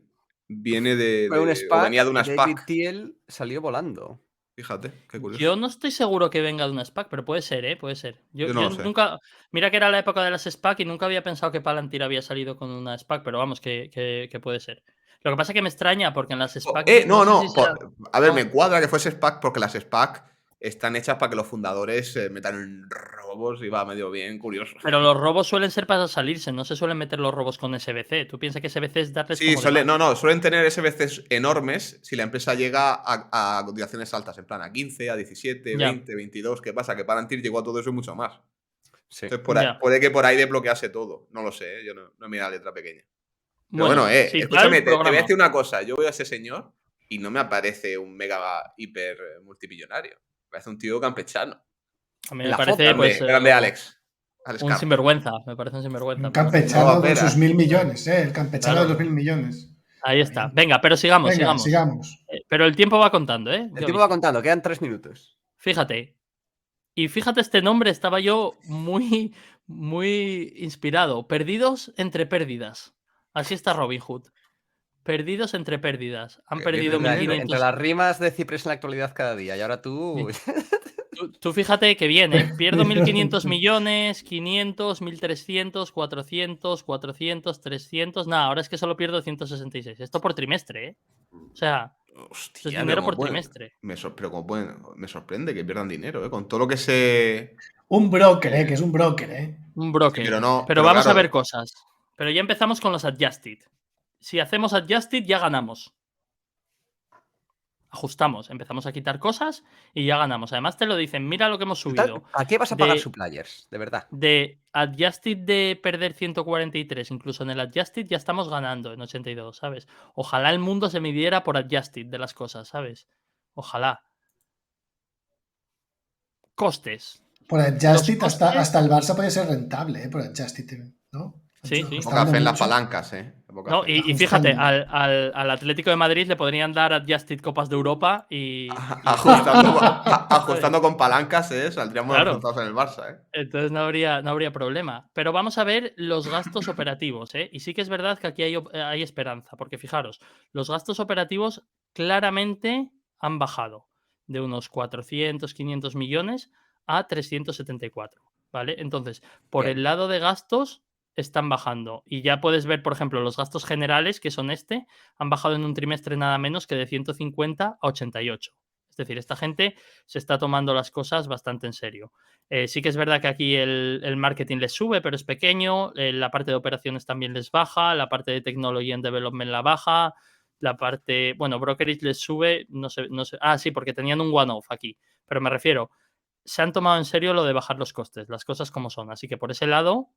viene Fue un o SPAC venía de una y David SPAC. Thiel salió volando. Fíjate, qué curioso. Yo no estoy seguro que venga de una SPAC, pero puede ser, ¿eh? Puede ser. Yo no lo sé. Nunca. Mira que era la época de las SPAC y nunca había pensado que Palantir había salido con una SPAC, pero vamos, que puede ser. Lo que pasa es que me extraña porque en las SPAC. No. sé si será- A ver, no. me cuadra que fuese SPAC porque las SPAC están hechas para que los fundadores metan en robos y va medio bien, curioso. Pero los robos suelen ser para salirse, no se suelen meter los robos con SBC. ¿Tú piensas que SBC es darles Sí, como de más? suelen tener SBCs enormes si la empresa llega a cotizaciones altas, en plan a 15, a 17, Ya. 20, 22. ¿Qué pasa? Que Palantir llegó a todo eso y mucho más. Sí. Entonces, Ya. puede que por ahí desbloquease todo. No lo sé, yo no he mirado la letra pequeña. Pero bueno, sí, escúchame, tal, te voy a programa. decir una cosa. Yo veo a ese señor y no me aparece un mega hiper multimillonario. Me parece un tío campechano. A mí me La parece foto, pues, Grande Alex. Alex un Carp. sinvergüenza. Me parece un sinvergüenza. Un pero- campechano No, con espera. sus 1000 millones, ¿eh? El campechano Claro. de los 1000 millones. Ahí está. Venga, pero sigamos. Venga, sigamos. Pero el tiempo va contando, ¿eh? El Yo tiempo va aviso. contando, quedan 3 minutos. Fíjate. Y fíjate este nombre, estaba yo muy, muy inspirado. Perdidos entre pérdidas. Así está Robinhood. Perdidos entre pérdidas. Han Qué perdido bien, Entre 1.500. las rimas de Ciprés en la actualidad cada día. Y ahora tú. Tú fíjate que bien, ¿eh? Pierdo 1.500 millones, 500, 1.300, 400, 400, 300. Nada, ahora es que solo pierdo 166. Esto por trimestre, ¿eh? O sea, Hostia, esto es dinero pero por cómo pueden- trimestre. me sorprende que pierdan dinero, con todo lo que se. Un broker, que es un broker, Un broker. Pero no- Pero pero vamos claro. a ver cosas. Pero ya empezamos con los adjusted. si hacemos adjusted ya ganamos. Ajustamos, empezamos a quitar cosas y ya ganamos. Además te lo dicen, mira lo que hemos subido. ¿A qué vas a pagar suppliers? De verdad. De adjusted de perder 143, incluso en el adjusted ya estamos ganando en 82, ¿sabes? Ojalá el mundo se midiera por adjusted de las cosas, ¿sabes? Ojalá. Costes. Por Adjusted Los hasta el Barça puede ser rentable, por Adjusted, ¿no? Sí, sí. Poca Ajustando fe en las mucho. palancas, Poca No, fe. y fíjate, Ajustando. al Atlético de Madrid le podrían dar adjusted Copas de Europa y Ajustando con palancas, saldríamos Claro. resultados en el Barça, Entonces no habría problema. Pero vamos a ver los gastos operativos, ¿eh? Y sí que es verdad que aquí hay esperanza, porque fijaros, los gastos operativos claramente han bajado de unos 400, 500 millones a 374, ¿vale? Entonces, por Bien. el lado de gastos están bajando. Y ya puedes ver, por ejemplo, los gastos generales, que son han bajado en un trimestre nada menos que de 150 a 88. Es decir, esta gente se está tomando las cosas bastante en serio. Sí que es verdad que aquí el marketing les sube, pero es pequeño. La parte de operaciones también les baja. La parte de technology and development la baja. La parte, bueno, brokerage les sube. No sé. Ah, sí, porque tenían un one-off aquí. Pero me refiero, se han tomado en serio lo de bajar los costes, las cosas como son. Así que por ese lado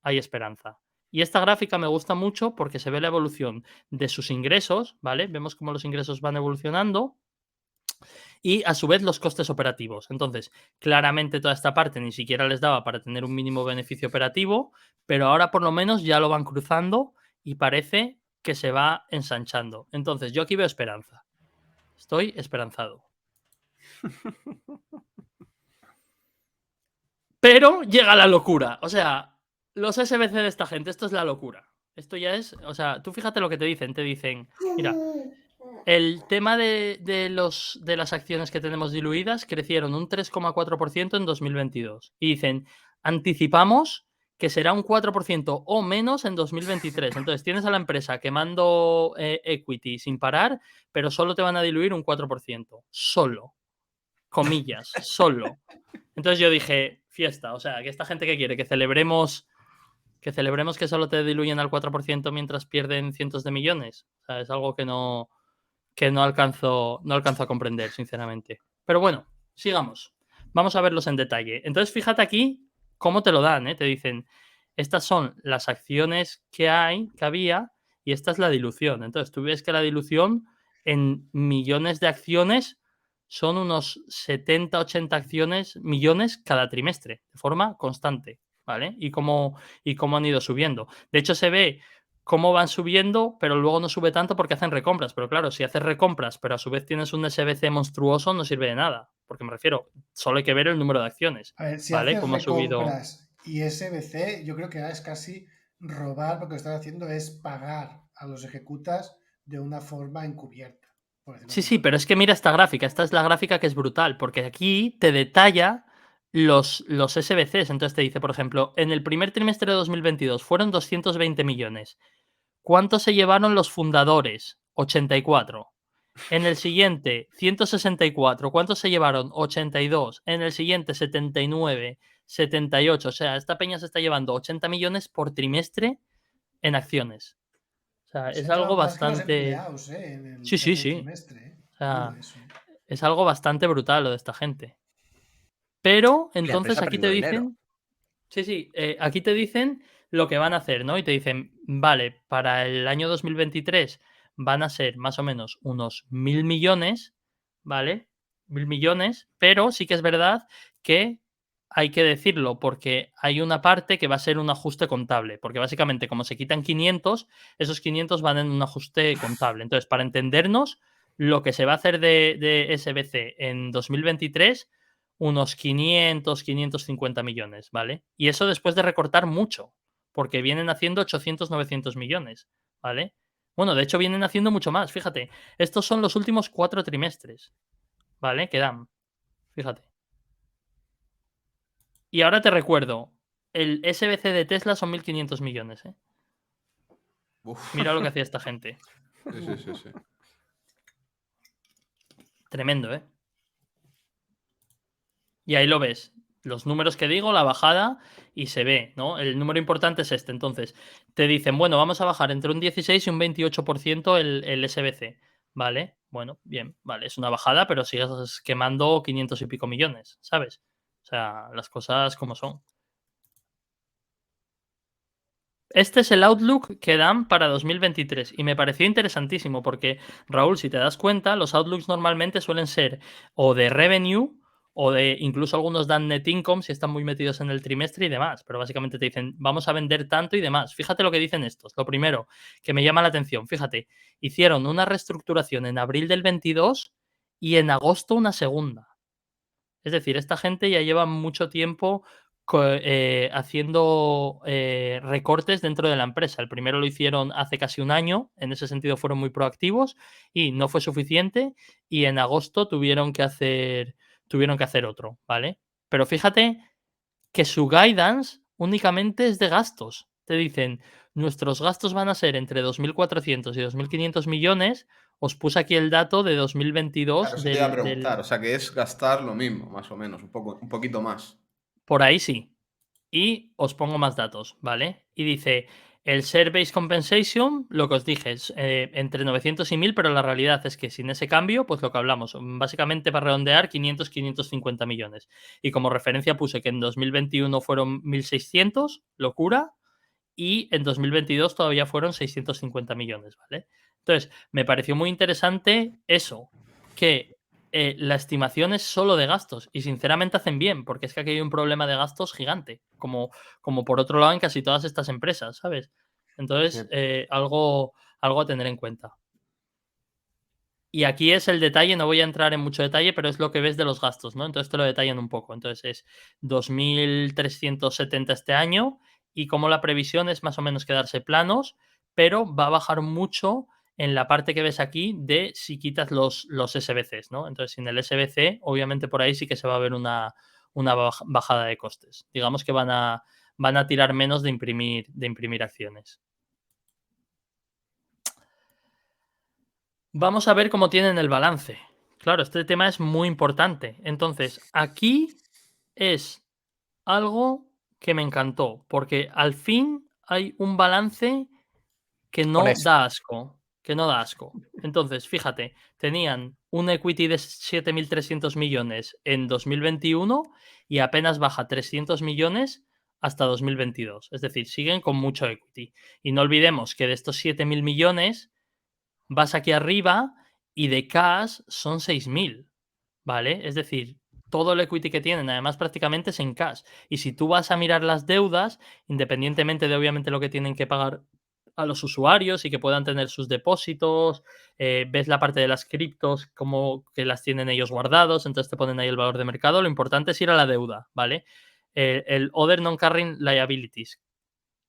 hay esperanza. Y esta gráfica me gusta mucho porque se ve la evolución de sus ingresos, ¿vale? Vemos cómo los ingresos van evolucionando y a su vez los costes operativos. Entonces, claramente toda esta parte ni siquiera les daba para tener un mínimo beneficio operativo, pero ahora por lo menos ya lo van cruzando y parece que se va ensanchando. Entonces, yo aquí veo esperanza. Estoy esperanzado. Pero llega la locura. O sea, los SBC de esta gente, esto es la locura. Esto ya es, o sea, tú fíjate lo que te dicen, mira, el tema de las acciones que tenemos diluidas crecieron un 3,4% en 2022. Y dicen, anticipamos que será un 4% o menos en 2023. Entonces tienes a la empresa quemando equity sin parar, pero solo te van a diluir un 4%. Solo. Comillas, solo. Entonces yo dije, fiesta. O sea, que esta gente que quiere que celebremos que solo te diluyen al 4% mientras pierden cientos de millones. O sea, es algo que no alcanzo a comprender, sinceramente. Pero bueno, sigamos. Vamos a verlos en detalle. Entonces, fíjate aquí cómo te lo dan, ¿eh? Te dicen, estas son las acciones que había, y esta es la dilución. Entonces, tú ves que la dilución en millones de acciones son unos 70, 80 millones cada trimestre, de forma constante, ¿vale? Y cómo han ido subiendo. De hecho, se ve cómo van subiendo, pero luego no sube tanto porque hacen recompras. Pero claro, si haces recompras, pero a su vez tienes un SBC monstruoso, no sirve de nada. Porque me refiero, solo hay que ver el número de acciones. A ver, si ¿Vale? haces Cómo ha subido. recompras y SBC, yo creo que ahora es casi robar, porque lo que están haciendo es pagar a los ejecutas de una forma encubierta. Sí, pero es que mira esta gráfica. Esta es la gráfica que es brutal, porque aquí te detalla los SBCs. Entonces te dice, por ejemplo, en el primer trimestre de 2022 fueron 220 millones. ¿Cuánto se llevaron los fundadores? 84. En el siguiente, 164. ¿Cuántos se llevaron? 82. En el siguiente, 79, 78. O sea, esta peña se está llevando 80 millones por trimestre en acciones. O sea, Se es han llevado algo más que los bastante. empleados, en el Sí, sí, tercer sí. trimestre. O sea, Duro eso. es algo bastante brutal lo de esta gente. Pero Y la entonces empresa aquí te perdiendo dinero. dicen. Sí, aquí te dicen lo que van a hacer, ¿no? Y te dicen, vale, para el año 2023 van a ser más o menos unos 1.000 millones, ¿vale? 1.000 millones, pero sí que es verdad que hay que decirlo porque hay una parte que va a ser un ajuste contable, porque básicamente como se quitan 500, esos 500 van en un ajuste contable. Entonces, para entendernos, lo que se va a hacer de SBC en 2023 unos 500, 550 millones, ¿vale? Y eso después de recortar mucho, porque vienen haciendo 800, 900 millones, ¿vale? Bueno, de hecho vienen haciendo mucho más, fíjate. Estos son los últimos 4 trimestres, ¿vale? Que dan, fíjate. Y ahora te recuerdo, el SBC de Tesla son 1.500 millones, ¿eh? Uf. Mira lo que hacía esta gente. Sí. Tremendo, ¿eh? Y ahí lo ves. los números que digo, la bajada, y se ve, ¿no? El número importante es este. Entonces, te dicen, bueno, vamos a bajar entre un 16 y un 28% el SBC. Vale, bueno, bien, vale, es una bajada, pero sigues quemando 500 y pico millones, ¿sabes? O sea, las cosas como son. Este es el outlook que dan para 2023 y me pareció interesantísimo porque, Raúl, si te das cuenta, los outlooks normalmente suelen ser o de revenue o de incluso algunos dan net income si están muy metidos en el trimestre y demás, pero básicamente te dicen vamos a vender tanto y demás. Fíjate lo que dicen estos. Lo primero que me llama la atención, fíjate, hicieron una reestructuración en abril del 22 y en agosto una segunda. Es decir, esta gente ya lleva mucho tiempo haciendo recortes dentro de la empresa. El primero lo hicieron hace casi un año, en ese sentido fueron muy proactivos y no fue suficiente y en agosto tuvieron que hacer otro, ¿vale? Pero fíjate que su guidance únicamente es de gastos. Te dicen, nuestros gastos van a ser entre 2.400 y 2.500 millones. Os puse aquí el dato de 2022 Claro, eso te iba a preguntar. O sea, que es gastar lo mismo, más o menos, un poquito más. Por ahí sí. Y os pongo más datos, ¿vale? Y dice, el share-based compensation, lo que os dije, es entre 900 y 1.000, pero la realidad es que sin ese cambio, pues lo que hablamos, básicamente para redondear 500, 550 millones. Y como referencia puse que en 2021 fueron 1.600, locura, y en 2022 todavía fueron 650 millones, ¿vale? Entonces, me pareció muy interesante eso, que la estimación es solo de gastos y sinceramente hacen bien, porque es que aquí hay un problema de gastos gigante, como por otro lado en casi todas estas empresas, ¿sabes? Entonces, algo a tener en cuenta. Y aquí es el detalle, no voy a entrar en mucho detalle, pero es lo que ves de los gastos, ¿no? Entonces te lo detallan un poco. Entonces es 2.370 este año y como la previsión es más o menos quedarse planos, pero va a bajar mucho en la parte que ves aquí de si quitas los SBCs, ¿no? Entonces sin el SBC, obviamente por ahí sí que se va a ver una bajada de costes. Digamos que van a tirar menos de imprimir acciones. Vamos a ver cómo tienen el balance. Claro, este tema es muy importante. Entonces, aquí es algo que me encantó, porque al fin hay un balance que no Honesto. da asco. Que no da asco. Entonces, fíjate, tenían un equity de 7.300 millones en 2021 y apenas baja 300 millones hasta 2022. Es decir, siguen con mucho equity. Y no olvidemos que de estos 7.000 millones vas aquí arriba y de cash son 6.000, ¿vale? Es decir, todo el equity que tienen, además prácticamente es en cash. Y si tú vas a mirar las deudas, independientemente de obviamente lo que tienen que pagar a los usuarios y que puedan tener sus depósitos, ves la parte de las criptos, como que las tienen ellos guardados, entonces te ponen ahí el valor de mercado. Lo importante es ir a la deuda, ¿vale? El Other Non-Current Liabilities,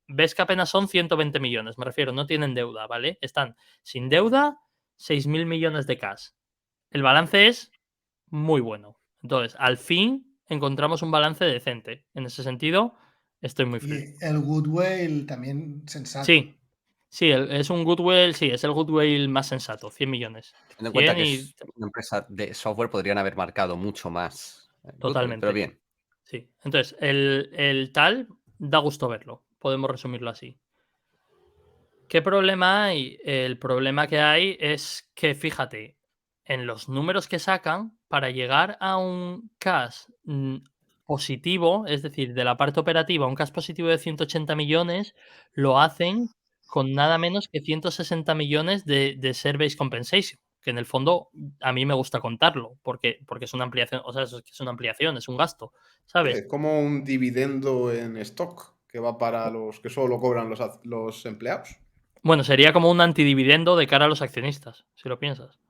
ves que apenas son 120 millones, me refiero, no tienen deuda, ¿vale? Están sin deuda, 6.000 millones de cash. El balance es muy bueno. Entonces, al fin encontramos un balance decente. En ese sentido, estoy muy feliz. Y el goodwill también sensato. Sí, sí, es un goodwill, sí, es el goodwill más sensato, 100 millones. Teniendo en cuenta 100 que y es una empresa de software, podrían haber marcado mucho más goodwill, totalmente. pero bien. Sí, entonces, el tal da gusto verlo. Podemos resumirlo así. ¿Qué problema hay? El problema que hay es que, fíjate, en los números que sacan, para llegar a un cash positivo, es decir, de la parte operativa, un cash positivo de 180 millones, lo hacen con nada menos que 160 millones de share-based compensation, que en el fondo a mí me gusta contarlo, porque es una ampliación, o sea, es una ampliación, es un gasto, ¿sabes? Es como un dividendo en stock que va para los que solo cobran los empleados. Bueno, sería como un antidividendo de cara a los accionistas, si lo piensas.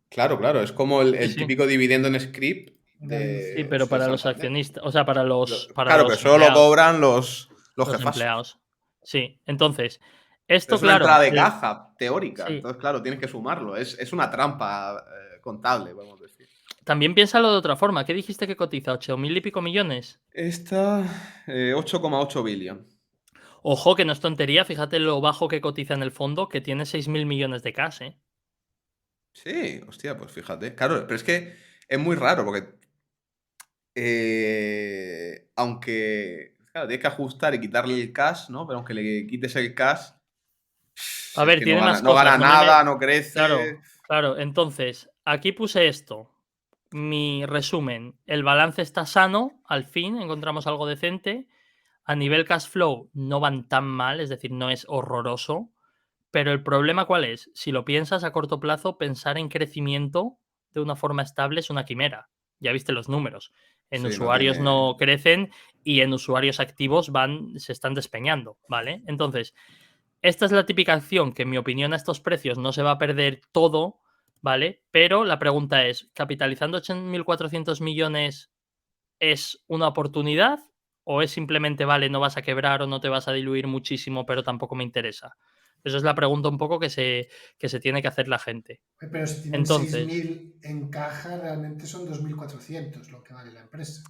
Claro, claro, es como el Sí, sí. típico dividendo en script Sí, pero para los Santander. accionistas, o sea, para los Claro, que solo lo empleados, cobran los los jefazos. empleados. Sí, entonces, Pero esto, es una claro, entrada de caja teórica, sí. entonces claro, tienes que sumarlo. Es una trampa contable, vamos a decir. También piénsalo de otra forma. ¿Qué dijiste que cotiza? ¿8.000 y pico millones? Esta, 8,8 billion. Ojo, que no es tontería. Fíjate lo bajo que cotiza en el fondo, que tiene 6.000 millones de cash, ¿eh? Sí, hostia, pues fíjate. Claro, pero es que es muy raro porque Aunque, claro, tienes que ajustar y quitarle el cash, ¿no? Pero aunque le quites el cash, A es ver, que tiene más no cosas. gana No me nada, no crece. Claro, claro. Entonces, aquí puse esto. Mi resumen, el balance está sano, al fin encontramos algo decente. A nivel cash flow no van tan mal, es decir, no es horroroso. Pero el problema, ¿cuál es? Si lo piensas a corto plazo, pensar en crecimiento de una forma estable es una quimera. Ya viste los números. En Sí, no usuarios tiene. no crecen y en usuarios activos se están despeñando, ¿vale? Entonces, esta es la típica acción que, en mi opinión, a estos precios no se va a perder todo, ¿vale? Pero la pregunta es, ¿capitalizando 8.400 millones es una oportunidad o es simplemente, vale, no vas a quebrar o no te vas a diluir muchísimo, pero tampoco me interesa? Esa es la pregunta un poco que se tiene que hacer la gente. Pero si tienen Entonces, 6.000 en caja, realmente son 2.400 lo que vale la empresa.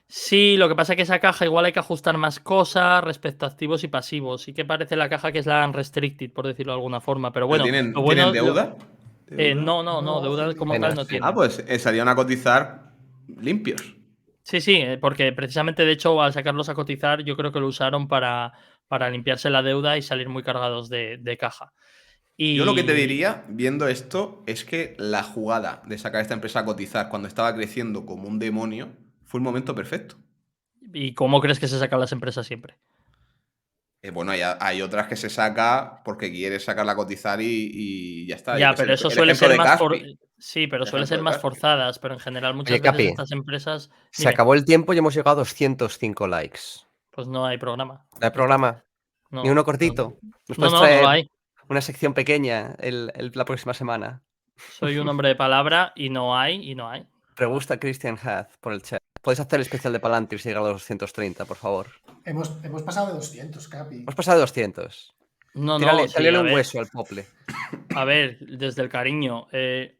sí, lo que pasa es que esa caja igual hay que ajustar más cosas respecto a activos y pasivos. Sí que parece la caja que es la unrestricted, por decirlo de alguna forma. Pero ¿Pero bueno, lo tienen bueno. deuda? ¿Deuda? No, deuda como tal no Apenas. Ah, tienen. pues salían a cotizar limpios. Sí, porque precisamente, de hecho, al sacarlos a cotizar, yo creo que lo usaron para limpiarse la deuda y salir muy cargados de caja. Yo lo que te Y, diría, viendo esto, es que la jugada de sacar esta empresa a cotizar cuando estaba creciendo como un demonio fue el momento perfecto. ¿Y cómo crees que se sacan las empresas siempre? Bueno, hay otras que se saca porque quieres sacarla a cotizar y ya está. Yo Ya, qué sé, pero eso el suele ejemplo ser de más Caspi. sí, pero El suele ejemplo ser de más Caspi. forzadas, pero en general Oye, muchas veces Capi, estas empresas. se Dime, acabó el tiempo y hemos llegado a 205 likes. pues no hay programa. ¿No hay Ya está. programa? ¿Ni No, uno cortito? ¿Nos puedes no lo traer hay. una sección pequeña la próxima semana? Soy un hombre de palabra y no hay. Pregunta Christian Hath por el chat. ¿Podéis hacer el especial de Palantir si llega a los 230, por favor? Hemos pasado de 200, Capi. Hemos pasado de 200. No, sí, Tírale a un ver. hueso al pople. A ver, desde el cariño.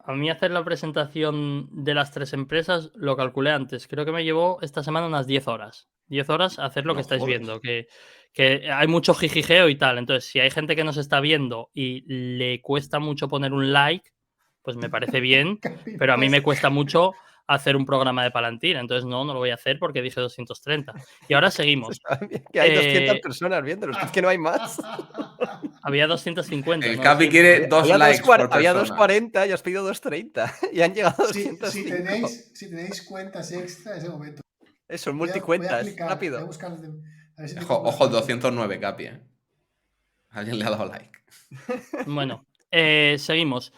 A mí hacer la presentación de las 3 empresas lo calculé antes. Creo que me llevó esta semana unas 10 horas. 10 horas hacer lo que No estáis jodas. viendo. Que hay mucho jijijeo y tal. Entonces, si hay gente que nos está viendo y le cuesta mucho poner un like, pues me parece bien. Capi, Pero a mí pues, me cuesta mucho hacer un programa de Palantir. Entonces, no lo voy a hacer porque dije 230. Y ahora seguimos. Que hay 200 Eh, personas viéndonos, que es que no hay más. Había 250, El no Capi 200. quiere 2 likes por Había persona. 240 y has pedido 230. Y han llegado a si 205. si tenéis cuentas extra, ese momento. Eso, Voy a multicuentas. clicar, voy a Rápido. buscar, a ver si Ojo, tengo una ojo, cuenta. 209, Capi, ¿eh? Alguien le ha dado like. Bueno, seguimos.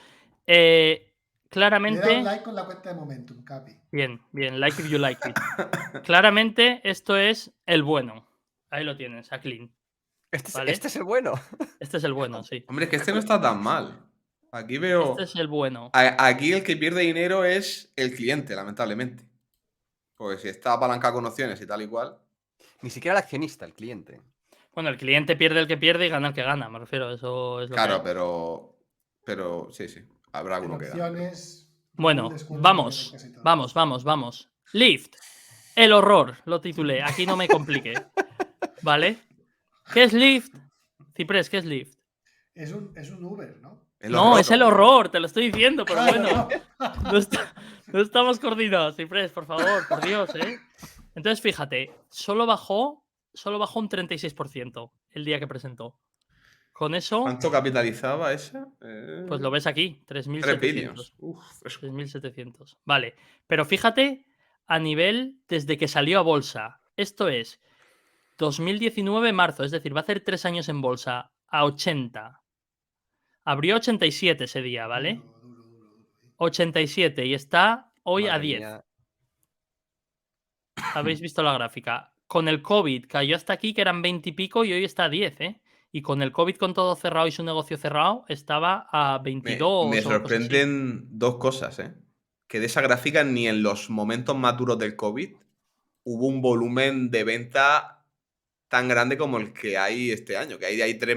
Le he dado un Claramente, like con la cuenta de Momentum, Capi. bien, like if you like it. Claramente, esto es el bueno. Ahí lo tienes, a clean, ¿vale? Este es el bueno. Este es el bueno, sí. Hombre, es que este no está tan mal. Aquí veo. Este es el bueno. Aquí el que pierde dinero es el cliente, lamentablemente. Porque si está apalancado con opciones y tal y cual. Ni siquiera el accionista, el cliente. Bueno, el cliente pierde el que pierde y gana el que gana, me refiero, eso es lo que Claro, hay. pero sí. Habrá En alguno que gane. opciones. Bueno, descuento que tienen casi todos. vamos. Lyft, el horror, lo titulé. Aquí no me complique, ¿vale? ¿Qué es Lyft? Ciprés, ¿qué es Lyft? Es un Uber, ¿no? El No, horror. es el horror, te lo estoy diciendo, pero bueno. no. No estamos coordinados, Ciprés, por favor, por Dios, ¿eh? Entonces, fíjate, solo bajó un 36% el día que presentó. Con eso, ¿Cuánto capitalizaba esa? pues lo ves aquí, 3 3.700. billions. Uf, fresco. 3.700. Vale, pero fíjate a nivel desde que salió a bolsa. Esto es 2019 marzo, es decir, va a hacer 3 años en bolsa a 80. Abrió 87 ese día, ¿vale? Duro. 87 y está hoy a Madre 10. mía. Habéis visto la gráfica. Con el COVID cayó hasta aquí, que eran 20 y pico, y hoy está a 10, ¿eh? Y con el COVID con todo cerrado y su negocio cerrado, estaba a 22 Me o cosas así. sorprenden dos cosas, ¿eh? Que de esa gráfica ni en los momentos maturos del COVID hubo un volumen de venta tan grande como el que hay este año. Que hay tres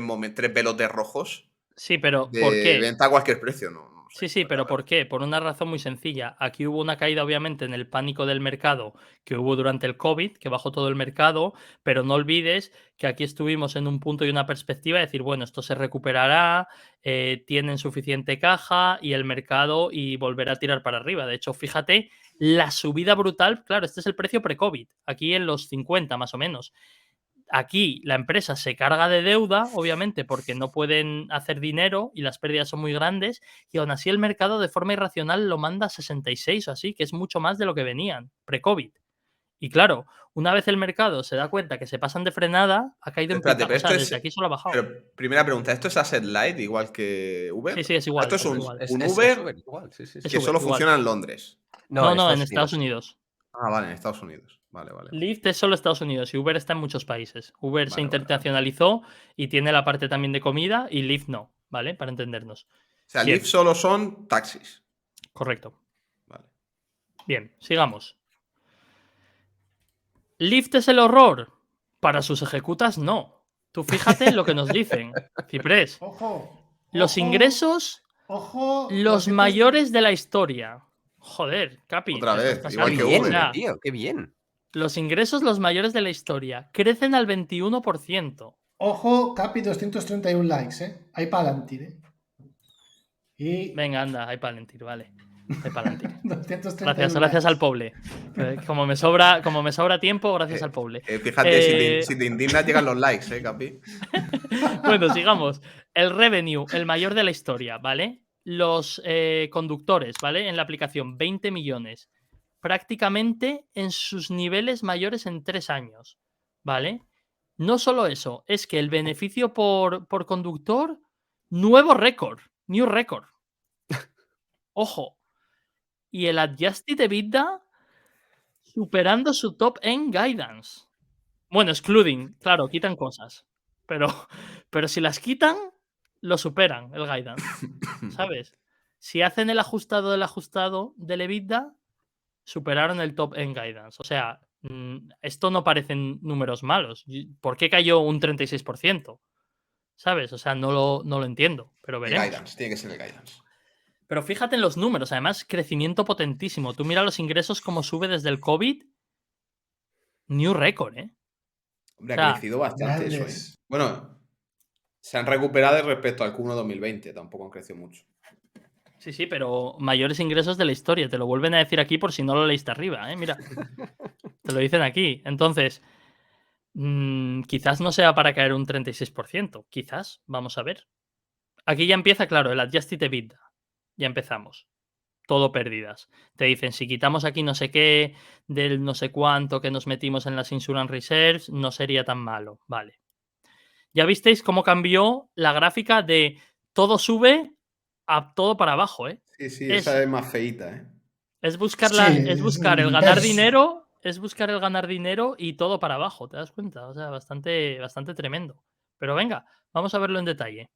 pelotes rojos Sí, pero ¿por de qué? venta a cualquier precio, ¿no? no sé. Sí, sí, pero ¿por qué? Por una razón muy sencilla. Aquí hubo una caída, obviamente, en el pánico del mercado que hubo durante el COVID, que bajó todo el mercado, pero no olvides que aquí estuvimos en un punto y una perspectiva de decir, bueno, esto se recuperará, tienen suficiente caja y el mercado y volverá a tirar para arriba. De hecho, fíjate, la subida brutal, claro, este es el precio pre-COVID, aquí en los 50 más o menos. Aquí la empresa se carga de deuda, obviamente, porque no pueden hacer dinero y las pérdidas son muy grandes, y aún así el mercado de forma irracional lo manda a 66 o así, que es mucho más de lo que venían pre-COVID. Y claro, una vez el mercado se da cuenta que se pasan de frenada, ha caído en Espérate, picado. pero O sea, esto desde es. aquí solo ha bajado. Pero, primera pregunta, ¿esto es Asset Light igual que Uber? Sí, sí, es igual. Esto es un, igual. Es un Uber Uber igual, sí, sí, Es sí. que Uber, solo igual. funciona en Londres. No, en Estados Unidos. Ah, vale, en Estados Unidos. Vale. Lyft es solo Estados Unidos y Uber está en muchos países. Uber se Vale. internacionalizó y tiene la parte también de comida y Lyft no, ¿vale? Para entendernos. O sea, Bien. Lyft solo son taxis. Correcto. Vale. Bien, sigamos. ¿Lyft es el horror? Para sus ejecutas, no. Tú fíjate en lo que nos dicen. Ciprés, Ojo. los ojo, ingresos, Ojo. los 200. mayores de la historia. Joder, Capi, Otra te vez, estás igual Qué que pasando. bien, Uber. tío, qué bien. Los ingresos, los mayores de la historia, crecen al 21%. Ojo, Capi, 231 likes, ¿eh? Ahí para adelante, ¿eh? Y Venga, anda, hay palentir, vale. Hay palentir. 231 Gracias likes. al poble. Como me sobra tiempo, gracias al poble. Fíjate, si te indignas llegan los likes, Capi. Bueno, sigamos. El revenue, el mayor de la historia, ¿vale? Los conductores, ¿vale? En la aplicación, 20 millones. Prácticamente en sus niveles mayores en 3 años, ¿vale? No solo eso, es que el beneficio por conductor, nuevo récord, new record. Ojo. Y el adjusted EBITDA superando su top end guidance. Bueno, excluding, claro, quitan cosas. Pero si las quitan, lo superan el guidance. ¿Sabes? Si hacen el ajustado del EBITDA, superaron el top end guidance. O sea, esto no parecen números malos. ¿Por qué cayó un 36%? ¿Sabes? O sea, no lo entiendo, pero El veremos. guidance, tiene que ser el guidance. Pero fíjate en los números, además, crecimiento potentísimo. Tú mira los ingresos como sube desde el COVID. New record, ¿eh? Hombre, O sea, ha crecido bastante eso, Grandes. Bueno, se han recuperado respecto al Q1 2020, tampoco han crecido mucho. Sí, pero mayores ingresos de la historia. Te lo vuelven a decir aquí por si no lo leíste arriba, ¿eh? Mira. Te lo dicen aquí. Entonces, quizás no sea para caer un 36%. Quizás, vamos a ver. Aquí ya empieza, claro, el adjusted EBITDA. Ya empezamos. Todo pérdidas. Te dicen, si quitamos aquí no sé qué, del no sé cuánto que nos metimos en las insurance reserves, no sería tan malo. Vale. Ya visteis cómo cambió la gráfica de todo sube a todo para abajo, ¿eh? Sí, esa es más feíta, ¿eh? Es buscar, Sí, es buscar el es ganar inverso. dinero, es buscar el ganar dinero y todo para abajo, ¿te das cuenta? O sea, bastante tremendo. Pero venga, vamos a verlo en detalle.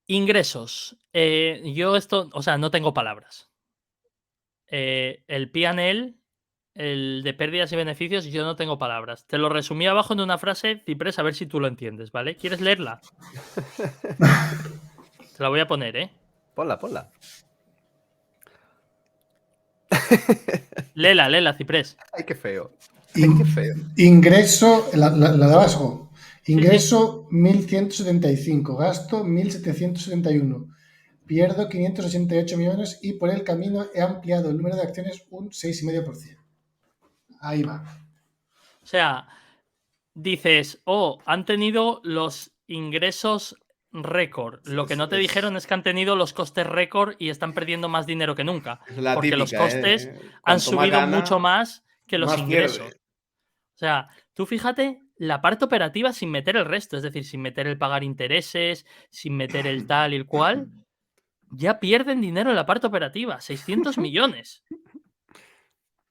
Ingresos. Yo esto, o sea, no tengo palabras. El P&L, el de pérdidas y beneficios, yo no tengo palabras. Te lo resumí abajo en una frase, Ciprés, a ver si tú lo entiendes, ¿vale? ¿Quieres leerla? Te la voy a poner, ¿eh? Ponla. Léela, Ciprés. Ay, qué feo. In- Qué feo. Ingreso, la dabas, Jo. Ingreso 1175, gasto 1771. Pierdo 588 millones y por el camino he ampliado el número de acciones un 6,5%. Ahí va. O sea, dices, han tenido los ingresos récord. Lo que no te dijeron es que han tenido los costes récord y están perdiendo más dinero que nunca. Es la Porque los típica, costes han Cuanto más subido gana, mucho más que los más ingresos. pierde. O sea, tú fíjate la parte operativa sin meter el resto, es decir, sin meter el pagar intereses, sin meter el tal y el cual, ya pierden dinero en la parte operativa, 600 millones.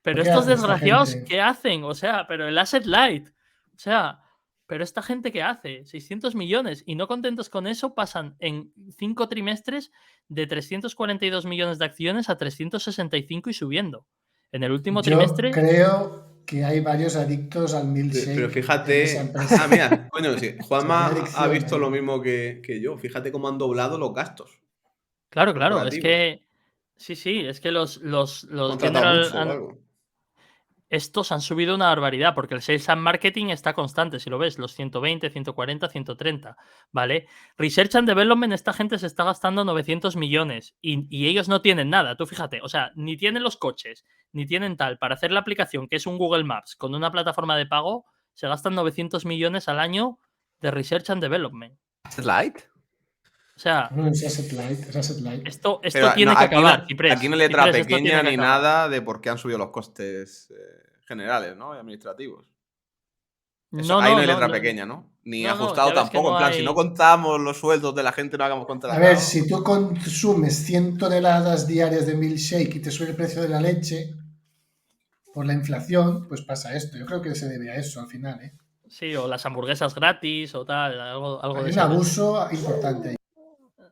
Pero ¿Qué estos hace esta desgraciados, gente? ¿qué hacen? O sea, pero el asset light. O sea, pero esta gente, ¿qué hace? 600 millones. Y no contentos con eso, pasan en 5 trimestres de 342 millones de acciones a 365 y subiendo. En el último Yo trimestre, creo que hay varios adictos al milkshake. Pero en esa fíjate. empresa. Ah, mira, coño, sí. Juanma Tiene ha adicción visto ahí. lo mismo que yo. Fíjate cómo han doblado los gastos Claro, es corporativos. que. Sí, es que los Han contratado General. mucho o algo. Estos han subido una barbaridad, porque el Sales and Marketing está constante, si lo ves, los 120, 140, 130, ¿vale? Research and Development, esta gente se está gastando 900 millones y ellos no tienen nada, tú fíjate, o sea, ni tienen los coches, ni tienen tal. Para hacer la aplicación, que es un Google Maps, con una plataforma de pago, se gastan 900 millones al año de Research and Development. ¿Es light? O sea, No, es Asset Light, es Asset Light. esto Pero tiene no, que aquí acabar, no, Ciprés. aquí no hay letra Ciprés, esto pequeña tiene que ni acabar. nada de por qué han subido los costes generales, ¿no? Y administrativos. Eso, No, ahí no no, hay no, letra no, pequeña, ¿no? Ni no, ajustado ya ves que tampoco. no En plan, si no hay. contamos los sueldos de la gente, no hagamos A contratado. ver, si tú consumes 100 toneladas diarias de milkshake y te sube el precio de la leche por la inflación, pues pasa esto. Yo creo que se debe a eso al final, ¿eh? Sí, o las hamburguesas gratis o tal, algo de Hay un ese rollo. abuso importante ahí.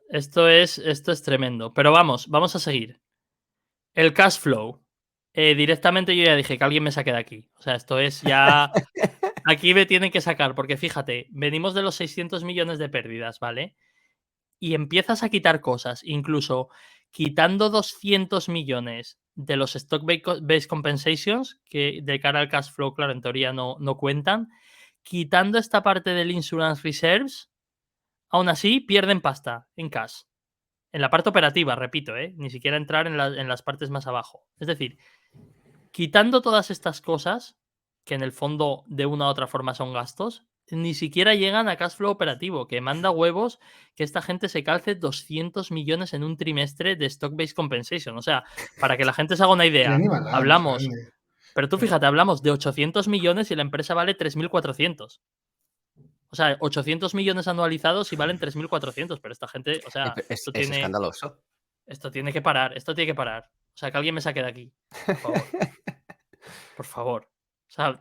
Esto es tremendo. Pero vamos a seguir. El cash flow. Directamente yo ya dije que alguien me saque de aquí. O sea, esto es ya. Aquí me tienen que sacar, porque fíjate, venimos de los 600 millones de pérdidas, ¿vale? Y empiezas a quitar cosas, incluso quitando 200 millones de los stock-based compensations, que de cara al cash flow, claro, en teoría no cuentan, quitando esta parte del insurance reserves, aún así pierden pasta en cash. En la parte operativa, repito, ni siquiera entrar en las partes más abajo. Es decir, quitando todas estas cosas, que en el fondo de una u otra forma son gastos, ni siquiera llegan a cash flow operativo, que manda huevos que esta gente se calce 200 millones en un trimestre de stock-based compensation. O sea, para que la gente se haga una idea, hablamos, pero tú fíjate, hablamos de 800 millones y la empresa vale 3.400. O sea, 800 millones anualizados y valen 3.400, pero esta gente, o sea, Es escandaloso. Esto tiene que parar, esto tiene que parar. O sea, que alguien me saque de aquí, por favor. Por favor. O sea,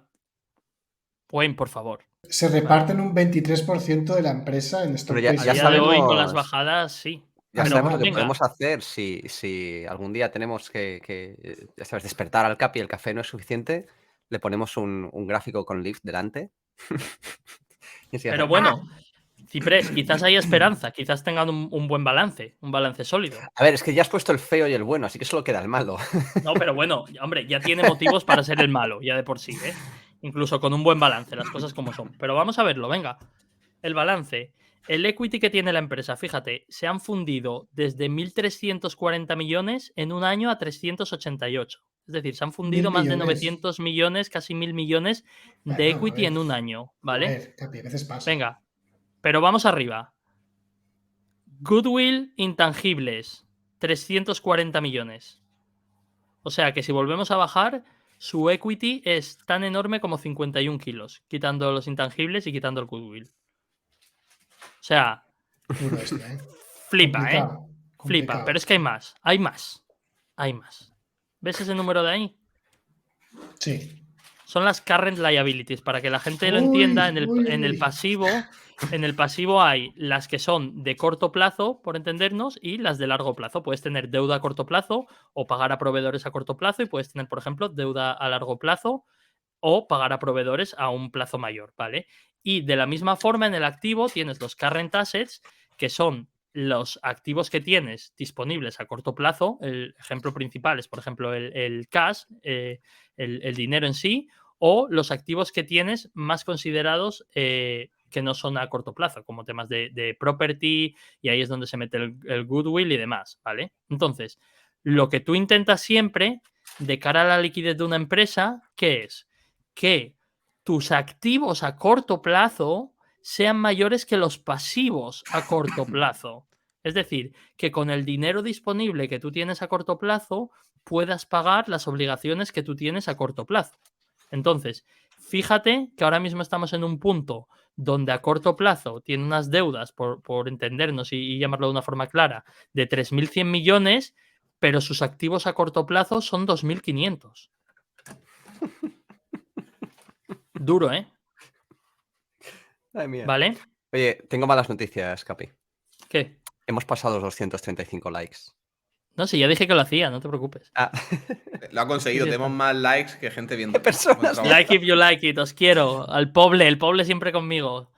Wayne, por favor. Se reparten un 23% de la empresa en stock Pero A día de hoy, con las bajadas, sí. Ya Pero sabemos lo que venga, podemos hacer si algún día tenemos que, ya sabes, despertar al Capi y el café no es suficiente, le ponemos un gráfico con Lyft delante. Y así pero hace, bueno, Ciprés, quizás hay esperanza, quizás tengan un buen balance, un balance sólido. A ver, es que ya has puesto el feo y el bueno, así que solo queda el malo. No, pero bueno, hombre, ya tiene motivos para ser el malo, ya de por sí, ¿eh? Incluso con un buen balance, las cosas como son. Pero vamos a verlo, venga. El balance. El equity que tiene la empresa, fíjate, se han fundido desde 1.340 millones en un año a 388. Es decir, se han fundido 1.000 más de millones. 900 millones, casi 1.000 millones de Bueno, a equity ver. en un año, ¿vale? A ver, Capi, a veces pasa. Venga, pero vamos arriba. Goodwill intangibles, 340 millones. O sea que si volvemos a bajar, su equity es tan enorme como 51 kilos, quitando los intangibles y quitando el goodwill. O sea, Duro esto, ¿eh? flipa, Complicado, Flipa, complicado. pero es que hay más. ¿Ves ese número de ahí? Sí. Son las current liabilities, para que la gente lo Uy, entienda. uy, En el uy. pasivo hay las que son de corto plazo, por entendernos, y las de largo plazo. Puedes tener deuda a corto plazo o pagar a proveedores a corto plazo, y puedes tener, por ejemplo, deuda a largo plazo o pagar a proveedores a un plazo mayor, ¿vale? Y de la misma forma, en el activo tienes los current assets, que son los activos que tienes disponibles a corto plazo. El ejemplo principal es, por ejemplo, el cash, el dinero en sí, o los activos que tienes más considerados que no son a corto plazo, como temas de property, y ahí es donde se mete el goodwill y demás, ¿vale? Entonces, lo que tú intentas siempre de cara a la liquidez de una empresa, ¿qué es? Que tus activos a corto plazo sean mayores que los pasivos a corto plazo. Es decir, que con el dinero disponible que tú tienes a corto plazo puedas pagar las obligaciones que tú tienes a corto plazo. Entonces, fíjate que ahora mismo estamos en un punto donde a corto plazo tiene unas deudas, por entendernos y llamarlo de una forma clara, de 3.100 millones, pero sus activos a corto plazo son 2.500. Duro, ¿eh? Ay, mía. ¿Vale? Oye, tengo malas noticias, Capi. ¿Qué? Hemos pasado los 235 likes. No, sí, ya dije que lo hacía, no te preocupes. Ah, Lo ha conseguido. Sí, sí, Tenemos está. más likes que gente viendo. ¿Qué personas Buen trabajo. Like if you like it, os quiero. Al pobre, el pobre siempre conmigo.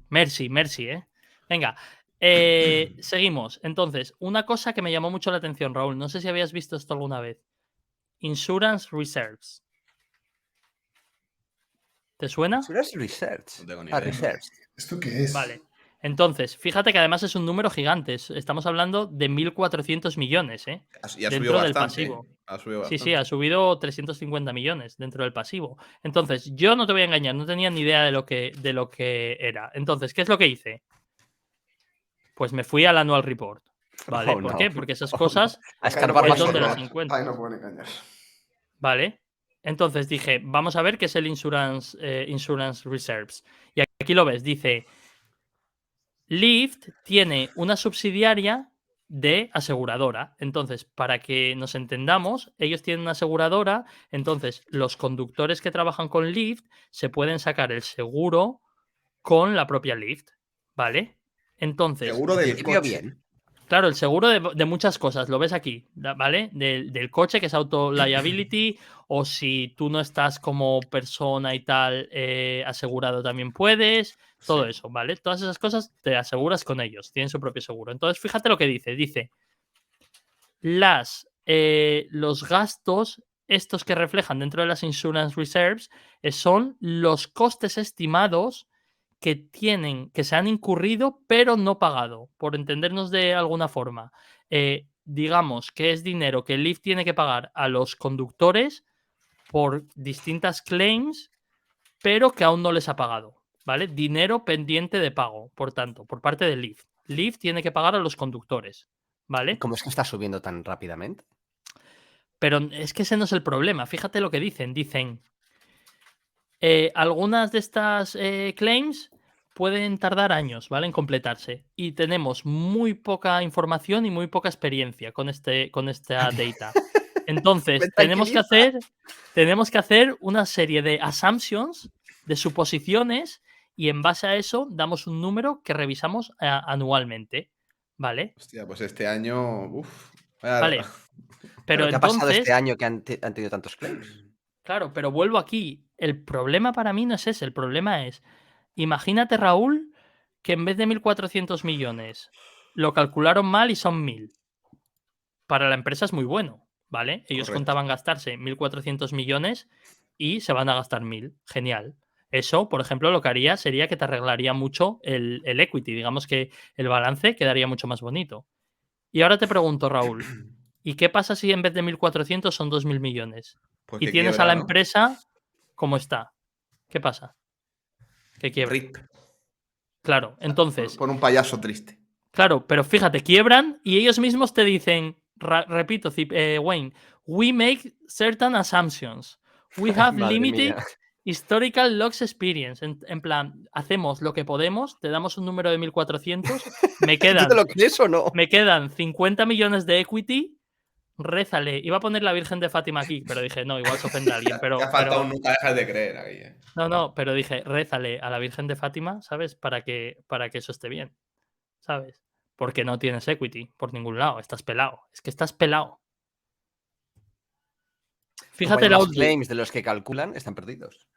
Merci, merci, ¿eh? Venga, seguimos. Entonces, una cosa que me llamó mucho la atención, Raúl, no sé si habías visto esto alguna vez. Insurance Reserves. ¿Te suena? Insurance Research. No tengo ni Ah, idea. Research. ¿Esto qué es? Vale. Entonces, fíjate que además es un número gigante. Estamos hablando de 1.400 millones, ¿eh? Y ha subido Dentro del bastante. pasivo. Ha subido Sí, bastante. sí, ha subido 350 millones dentro del pasivo. Entonces, yo no te voy a engañar, no tenía ni idea de lo que era. Entonces, ¿qué es lo que hice? Pues me fui al Annual Report. ¿Vale? Oh, ¿Por no. qué? Porque esas Oh, cosas A escarbar es más donde las horror. encuentro. Ay, no pueden engañar. ¿Vale? Entonces dije, vamos a ver qué es el Insurance Reserves. Y aquí lo ves, dice, Lyft tiene una subsidiaria de aseguradora. Entonces, para que nos entendamos, ellos tienen una aseguradora, entonces los conductores que trabajan con Lyft se pueden sacar el seguro con la propia Lyft, ¿vale? Entonces, Seguro En del principio, coche. bien. claro, el seguro de muchas cosas, lo ves aquí, ¿vale? Del coche, que es auto liability, o si tú no estás como persona y tal, asegurado también puedes, todo Sí. eso, ¿vale? Todas esas cosas te aseguras con ellos, tienen su propio seguro. Entonces, fíjate lo que dice, los gastos, estos que reflejan dentro de las insurance reserves, son los costes estimados que se han incurrido pero no pagado, por entendernos de alguna forma. Digamos que es dinero que Lyft tiene que pagar a los conductores por distintas claims, pero que aún no les ha pagado, ¿vale? Dinero pendiente de pago, por tanto, por parte de Lyft. Lyft tiene que pagar a los conductores, ¿vale? ¿Cómo es que está subiendo tan rápidamente? Pero es que ese no es el problema. Fíjate lo que dicen. Dicen, algunas de estas claims pueden tardar años, ¿vale? En completarse. Y tenemos muy poca información y muy poca experiencia con esta data. Entonces, Me tranquiliza. tenemos que hacer una serie de assumptions, de suposiciones, y en base a eso damos un número que revisamos anualmente, ¿vale? Hostia, pues este año. Uf. Vale. Pero ¿Pero qué ha pasado entonces, este año que han tenido tantos claims? claro, pero vuelvo aquí. El problema para mí no es ese. El problema es, imagínate, Raúl, que en vez de 1.400 millones lo calcularon mal y son 1.000. Para la empresa es muy bueno, ¿vale? Ellos Correcto. contaban gastarse 1.400 millones y se van a gastar 1.000. Genial. Eso, por ejemplo, lo que haría sería que te arreglaría mucho el equity. Digamos que el balance quedaría mucho más bonito. Y ahora te pregunto, Raúl, ¿y qué pasa si en vez de 1.400 son 2.000 millones? Pues Y que tienes a quiebra, la ¿no? empresa como está. ¿Qué pasa? Que quiebra. RIP. Claro, entonces, Por un payaso triste. claro, pero fíjate, quiebran y ellos mismos te dicen, repito, Wayne, we make certain assumptions. We have Madre limited mía. historical loss experience. En plan, hacemos lo que podemos, te damos un número de 1.400, me ¿Tú te quedan, lo crees o no? me quedan 50 millones de equity. Rézale. Iba a poner la Virgen de Fátima aquí, pero dije, no, igual se ofende a alguien. Te ha faltado Pero nunca dejas de creer aquí. no, pero dije, rézale a la Virgen de Fátima, ¿sabes? Para que eso esté bien, ¿sabes? Porque no tienes equity por ningún lado, estás pelado. Es que estás pelado. Fíjate Bueno, el más outlook. claims de los que calculan están perdidos.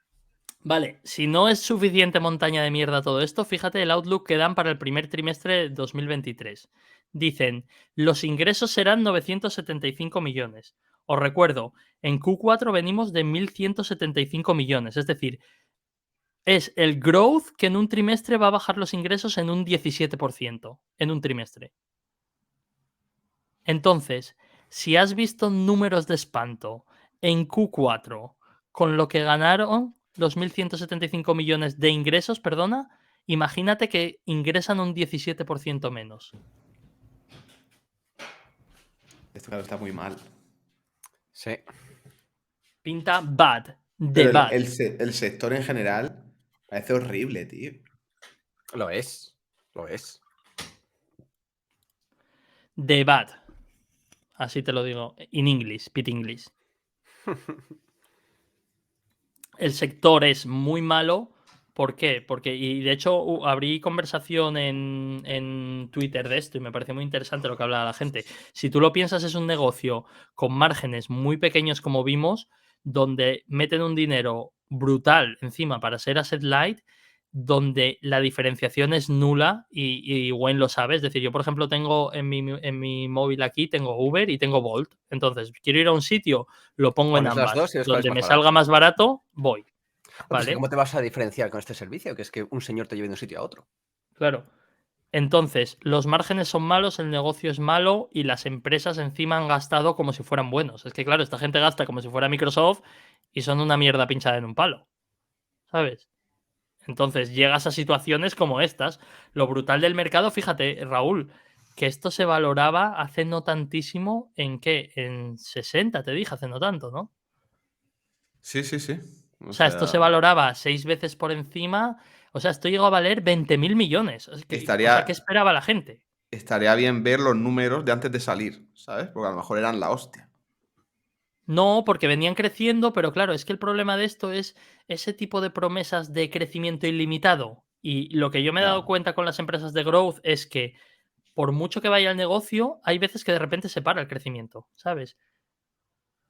Vale, si no es suficiente montaña de mierda todo esto, fíjate el outlook que dan para el primer trimestre de 2023. Dicen, los ingresos serán 975 millones. Os recuerdo, en Q4 venimos de 1.175 millones, es decir, es el growth que en un trimestre va a bajar los ingresos en un 17% en un trimestre. Entonces, si has visto números de espanto en Q4 con lo que ganaron los 1.175 millones de ingresos, perdona, imagínate que ingresan un 17% menos. Esto, claro, está muy mal. Sí. Pinta bad. De Pero bad. el sector en general parece horrible, tío. Lo es. Lo es. De bad. Así te lo digo. In English, pit English. El sector es muy malo ¿Por qué? Porque, y de hecho, abrí conversación en Twitter de esto y me pareció muy interesante lo que hablaba la gente. Si tú lo piensas, es un negocio con márgenes muy pequeños, como vimos, donde meten un dinero brutal encima para ser asset light, donde la diferenciación es nula y Wayne lo sabe. Es decir, yo, por ejemplo, tengo en mi móvil aquí, tengo Uber y tengo Bolt. Entonces, quiero ir a un sitio, lo pongo en Pones las ambas. dos y ves cuál es Donde más me barato. salga más barato, voy. Pues es que ¿Vale? ¿cómo te vas a diferenciar con este servicio? Que es que un señor te lleve de un sitio a otro. Claro. Entonces, los márgenes son malos, el negocio es malo y las empresas encima han gastado como si fueran buenos. Es que, claro, esta gente gasta como si fuera Microsoft y son una mierda pinchada en un palo. ¿Sabes? Entonces, llegas a situaciones como estas. Lo brutal del mercado, fíjate, Raúl, que esto se valoraba hace no tantísimo, ¿en qué? En 60, te dije, hace no tanto, ¿no? Sí, sí, sí. O sea, esto se valoraba 6 veces por encima. O sea, esto llegó a valer 20.000 millones. O sea, ¿qué estaría, esperaba la gente? estaría bien ver los números de antes de salir, ¿sabes? Porque a lo mejor eran la hostia. No, porque venían creciendo, pero claro, es que el problema de esto es ese tipo de promesas de crecimiento ilimitado. Y lo que yo me he dado Ya. cuenta con las empresas de growth es que por mucho que vaya el negocio, hay veces que de repente se para el crecimiento, ¿sabes?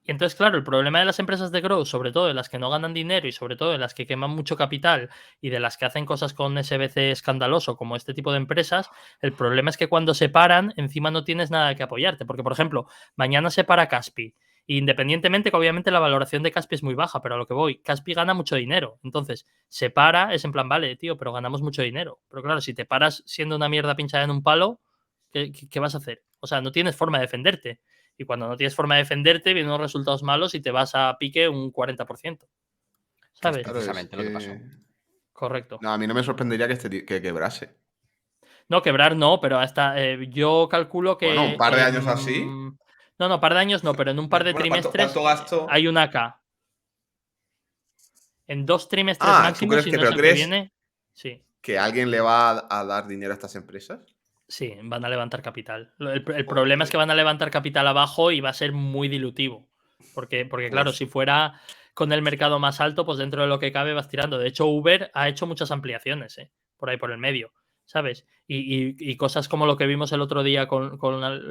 Y entonces, claro, el problema de las empresas de growth, sobre todo de las que no ganan dinero y sobre todo de las que queman mucho capital y de las que hacen cosas con SBC escandaloso como este tipo de empresas, el problema es que cuando se paran, encima no tienes nada que apoyarte. Porque, por ejemplo, mañana se para Caspi. Independientemente que obviamente la valoración de Caspi es muy baja, pero a lo que voy, Caspi gana mucho dinero. Entonces, se para, es en plan, vale, tío, pero ganamos mucho dinero. Pero claro, si te paras siendo una mierda pinchada en un palo, ¿qué vas a hacer? O sea, no tienes forma de defenderte. Y cuando no tienes forma de defenderte, vienen unos resultados malos y te vas a pique un 40%. Que es ¿Sabes? Claro, es precisamente lo que pasó. que... Correcto. No, a mí no me sorprendería que quebrase. No, quebrar no, pero hasta yo calculo Bueno, un que par de años así. No, par de años no, pero en un par de Bueno, trimestres ¿cuánto gasto? hay una K. En 2 trimestres Ah, ¿tú máximo, crees si que, no es pero el que crees viene, sí. que alguien le va a dar dinero a estas empresas? Sí, van a levantar capital. El problema es Joder. que van a levantar capital abajo y va a ser muy dilutivo. Porque claro, Uf. si fuera con el mercado más alto, pues dentro de lo que cabe vas tirando. De hecho, Uber ha hecho muchas ampliaciones, por ahí por el medio, ¿sabes? Y cosas como lo que vimos el otro día con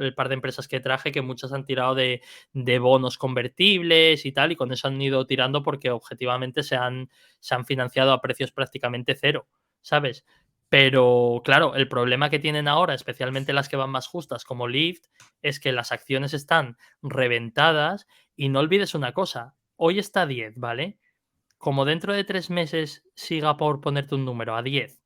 el par de empresas que traje, que muchas han tirado de bonos convertibles y tal, y con eso han ido tirando porque objetivamente se han financiado a precios prácticamente cero, ¿sabes? Pero claro, el problema que tienen ahora, especialmente las que van más justas como Lyft, es que las acciones están reventadas y no olvides una cosa, hoy está a 10, ¿vale? Como dentro de 3 meses siga, por ponerte un número, a 10,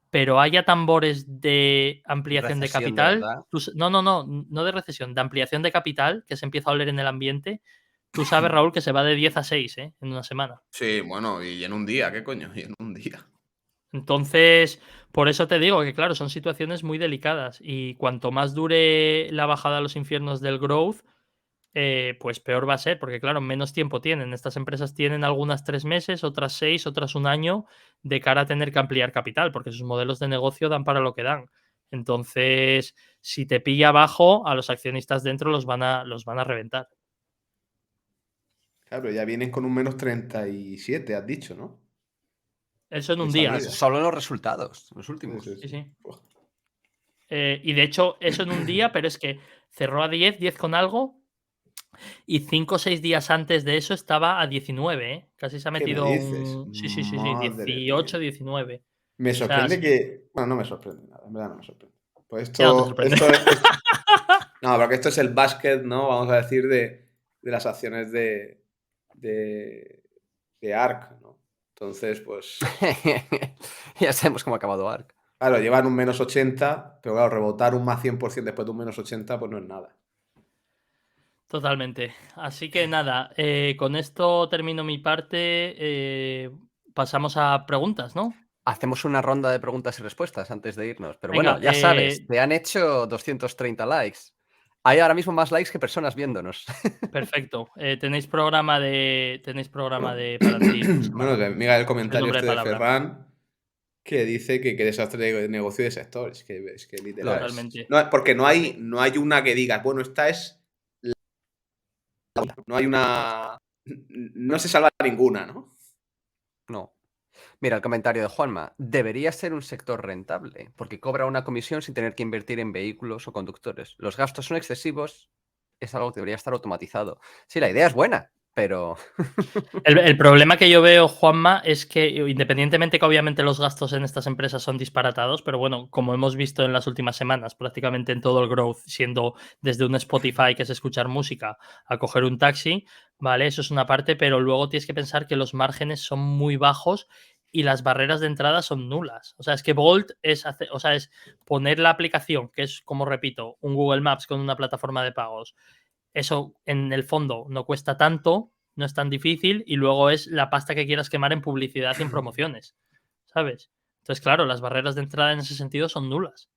pero haya tambores de ampliación de Recesión de capital, verdad. no de recesión, de ampliación de capital, que se empieza a oler en el ambiente, tú sabes, Raúl, que se va de 10 a 6, en una semana. Sí, bueno, y en un día, ¿qué coño? Y en un día. Entonces, por eso te digo que, claro, son situaciones muy delicadas y cuanto más dure la bajada a los infiernos del growth, pues peor va a ser, porque, claro, menos tiempo tienen. Estas empresas tienen algunas 3 meses, otras 6, otras un año de cara a tener que ampliar capital, porque sus modelos de negocio dan para lo que dan. Entonces, si te pilla abajo, a los accionistas dentro los van a reventar. Claro, ya vienen con un menos 37, has dicho, ¿no? Eso en De un día. salida. Solo en los resultados, los Sí, últimos. sí, Sí, sí. sí. Uf. Y de hecho, eso en un día, pero es que cerró a 10 con algo, y 5 o 6 días antes de eso estaba a 19, ¿eh? Casi se ha ¿Qué me metido dices? un... Sí, sí, sí, sí, Madre 18, mía. 19. Me O sea, sorprende que... Bueno, no me sorprende nada, en verdad no me sorprende. Pues ya no te sorprende. No, porque esto es el básquet, ¿no? Vamos a decir, de las acciones de, de ARK, ¿no? Entonces, pues... Ya sabemos cómo ha acabado Ark. Claro, llevan un menos 80, pero claro, rebotar un más 100% después de un menos 80, pues no es nada. Totalmente. Así que nada, con esto termino mi parte. Pasamos a preguntas, ¿no? Hacemos una ronda de preguntas y respuestas antes de irnos. Pero bueno, Venga, ya sabes, te han hecho 230 likes. Hay ahora mismo más likes que personas viéndonos. perfecto. Tenéis programa de para decidir tu Bueno, semana. mira el Soy comentario hombre este de de palabra. Ferran que dice que desastre de negocio de sector. Es que Lo literal. es. Totalmente. Porque no hay una que digas, bueno, esta es. No hay una. No se salva ninguna, ¿no? No. Mira el comentario de Juanma. Debería ser un sector rentable, porque cobra una comisión sin tener que invertir en vehículos o conductores. Los gastos son excesivos, es algo que debería estar automatizado. Sí, la idea es buena, pero... El problema que yo veo, Juanma, es que independientemente que obviamente los gastos en estas empresas son disparatados, pero bueno, como hemos visto en las últimas semanas, prácticamente en todo el growth, siendo desde un Spotify, que es escuchar música, a coger un taxi, ¿vale? Eso es una parte, pero luego tienes que pensar que los márgenes son muy bajos y las barreras de entrada son nulas. O sea, es que Bolt es poner la aplicación, que es, como repito, un Google Maps con una plataforma de pagos. Eso en el fondo no cuesta tanto, no es tan difícil, y luego es la pasta que quieras quemar en publicidad y en promociones, ¿sabes? Entonces, claro, las barreras de entrada en ese sentido son nulas.